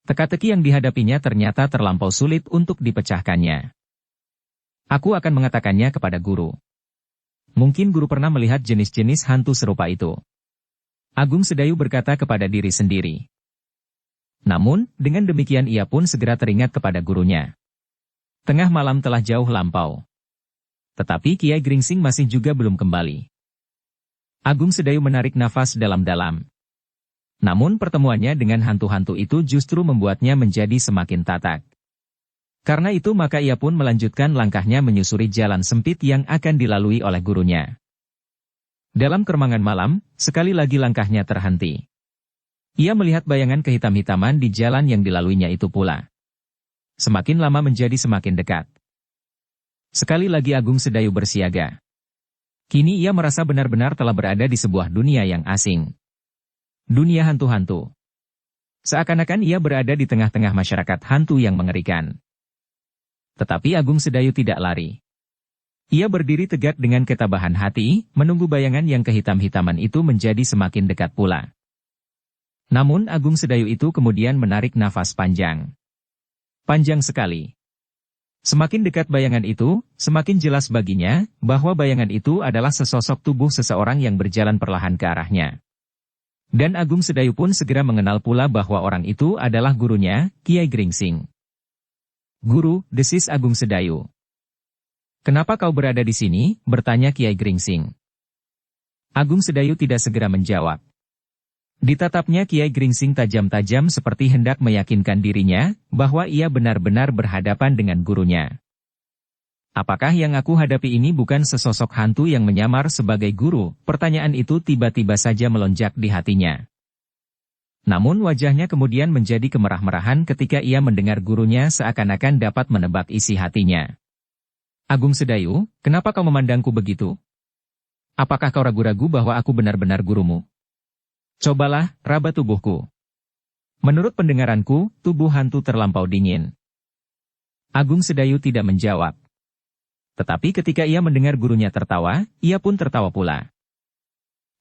Teka-teki yang dihadapinya ternyata terlampau sulit untuk dipecahkannya. Aku akan mengatakannya kepada guru. Mungkin guru pernah melihat jenis-jenis hantu serupa itu. Agung Sedayu berkata kepada diri sendiri. Namun, dengan demikian ia pun segera teringat kepada gurunya. Tengah malam telah jauh lampau. Tetapi Kiai Gringsing masih juga belum kembali. Agung Sedayu menarik nafas dalam-dalam. Namun pertemuannya dengan hantu-hantu itu justru membuatnya menjadi semakin tatak. Karena itu maka ia pun melanjutkan langkahnya menyusuri jalan sempit yang akan dilalui oleh gurunya. Dalam keremangan malam, sekali lagi langkahnya terhenti. Ia melihat bayangan kehitam-hitaman di jalan yang dilaluinya itu pula. Semakin lama menjadi semakin dekat. Sekali lagi Agung Sedayu bersiaga. Kini ia merasa benar-benar telah berada di sebuah dunia yang asing. Dunia hantu-hantu. Seakan-akan ia berada di tengah-tengah masyarakat hantu yang mengerikan. Tetapi Agung Sedayu tidak lari. Ia berdiri tegak dengan ketabahan hati, menunggu bayangan yang kehitam-hitaman itu menjadi semakin dekat pula. Namun Agung Sedayu itu kemudian menarik nafas panjang. Panjang sekali. Semakin dekat bayangan itu, semakin jelas baginya, bahwa bayangan itu adalah sesosok tubuh seseorang yang berjalan perlahan ke arahnya. Dan Agung Sedayu pun segera mengenal pula bahwa orang itu adalah gurunya, Kiai Gringsing. Guru, desis Agung Sedayu. Kenapa kau berada di sini? Bertanya Kiai Gringsing. Agung Sedayu tidak segera menjawab. Ditatapnya Kiai Gringsing tajam-tajam seperti hendak meyakinkan dirinya, bahwa ia benar-benar berhadapan dengan gurunya. Apakah yang aku hadapi ini bukan sesosok hantu yang menyamar sebagai guru? Pertanyaan itu tiba-tiba saja melonjak di hatinya. Namun wajahnya kemudian menjadi kemerah-merahan ketika ia mendengar gurunya seakan-akan dapat menebak isi hatinya. Agung Sedayu, kenapa kau memandangku begitu? Apakah kau ragu-ragu bahwa aku benar-benar gurumu? Cobalah, raba tubuhku. Menurut pendengaranku, tubuh hantu terlampau dingin. Agung Sedayu tidak menjawab. Tetapi ketika ia mendengar gurunya tertawa, ia pun tertawa pula.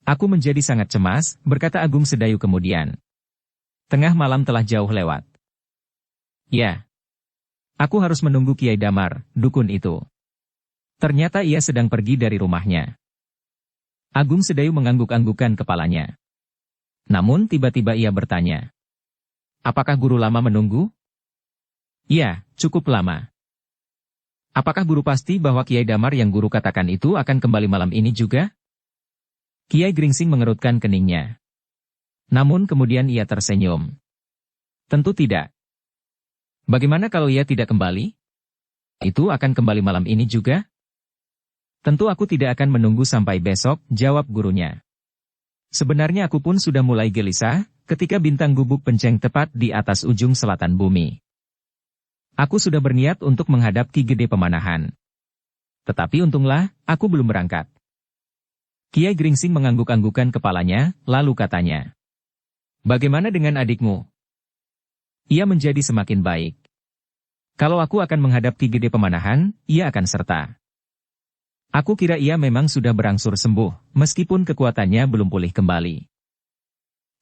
Aku menjadi sangat cemas, berkata Agung Sedayu kemudian. Tengah malam telah jauh lewat. Ya. Aku harus menunggu Kiai Damar, dukun itu. Ternyata ia sedang pergi dari rumahnya. Agung Sedayu mengangguk-anggukkan kepalanya. Namun tiba-tiba ia bertanya. Apakah guru lama menunggu? Ya, cukup lama. Apakah guru pasti bahwa Kiai Damar yang guru katakan itu akan kembali malam ini juga? Kiai Gringsing mengerutkan keningnya. Namun kemudian ia tersenyum. Tentu tidak. Bagaimana kalau ia tidak kembali? Itu akan kembali malam ini juga? Tentu aku tidak akan menunggu sampai besok, jawab gurunya. Sebenarnya aku pun sudah mulai gelisah, ketika bintang gubuk penceng tepat di atas ujung selatan bumi. Aku sudah berniat untuk menghadap Ki Gede Pemanahan. Tetapi untunglah, aku belum berangkat. Kiai Gringsing mengangguk-anggukkan kepalanya, lalu katanya. Bagaimana dengan adikmu? Ia menjadi semakin baik. Kalau aku akan menghadap Ki Gede Pemanahan, ia akan serta. Aku kira ia memang sudah berangsur sembuh, meskipun kekuatannya belum pulih kembali.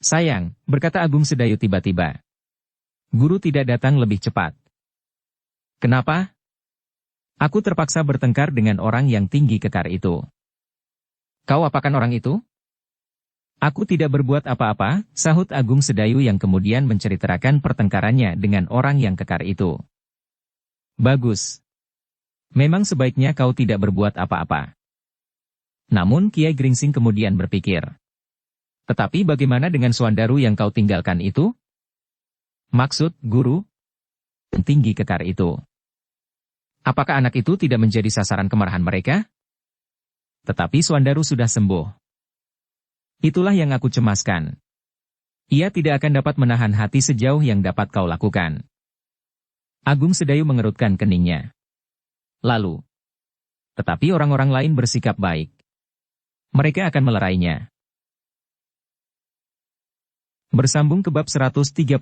Sayang, berkata Agung Sedayu tiba-tiba. Guru tidak datang lebih cepat. Kenapa? Aku terpaksa bertengkar dengan orang yang tinggi kekar itu. Kau apakan orang itu? Aku tidak berbuat apa-apa, sahut Agung Sedayu yang kemudian menceritakan pertengkarannya dengan orang yang kekar itu. Bagus. Memang sebaiknya kau tidak berbuat apa-apa. Namun Kiai Gringsing kemudian berpikir. Tetapi bagaimana dengan Suandaru yang kau tinggalkan itu? Maksud, guru? Tinggi kekar itu. Apakah anak itu tidak menjadi sasaran kemarahan mereka? Tetapi Suandaru sudah sembuh. Itulah yang aku cemaskan. Ia tidak akan dapat menahan hati sejauh yang dapat kau lakukan. Agung Sedayu mengerutkan keningnya. Lalu. Tetapi orang-orang lain bersikap baik. Mereka akan melerainya. Bersambung ke bab 131.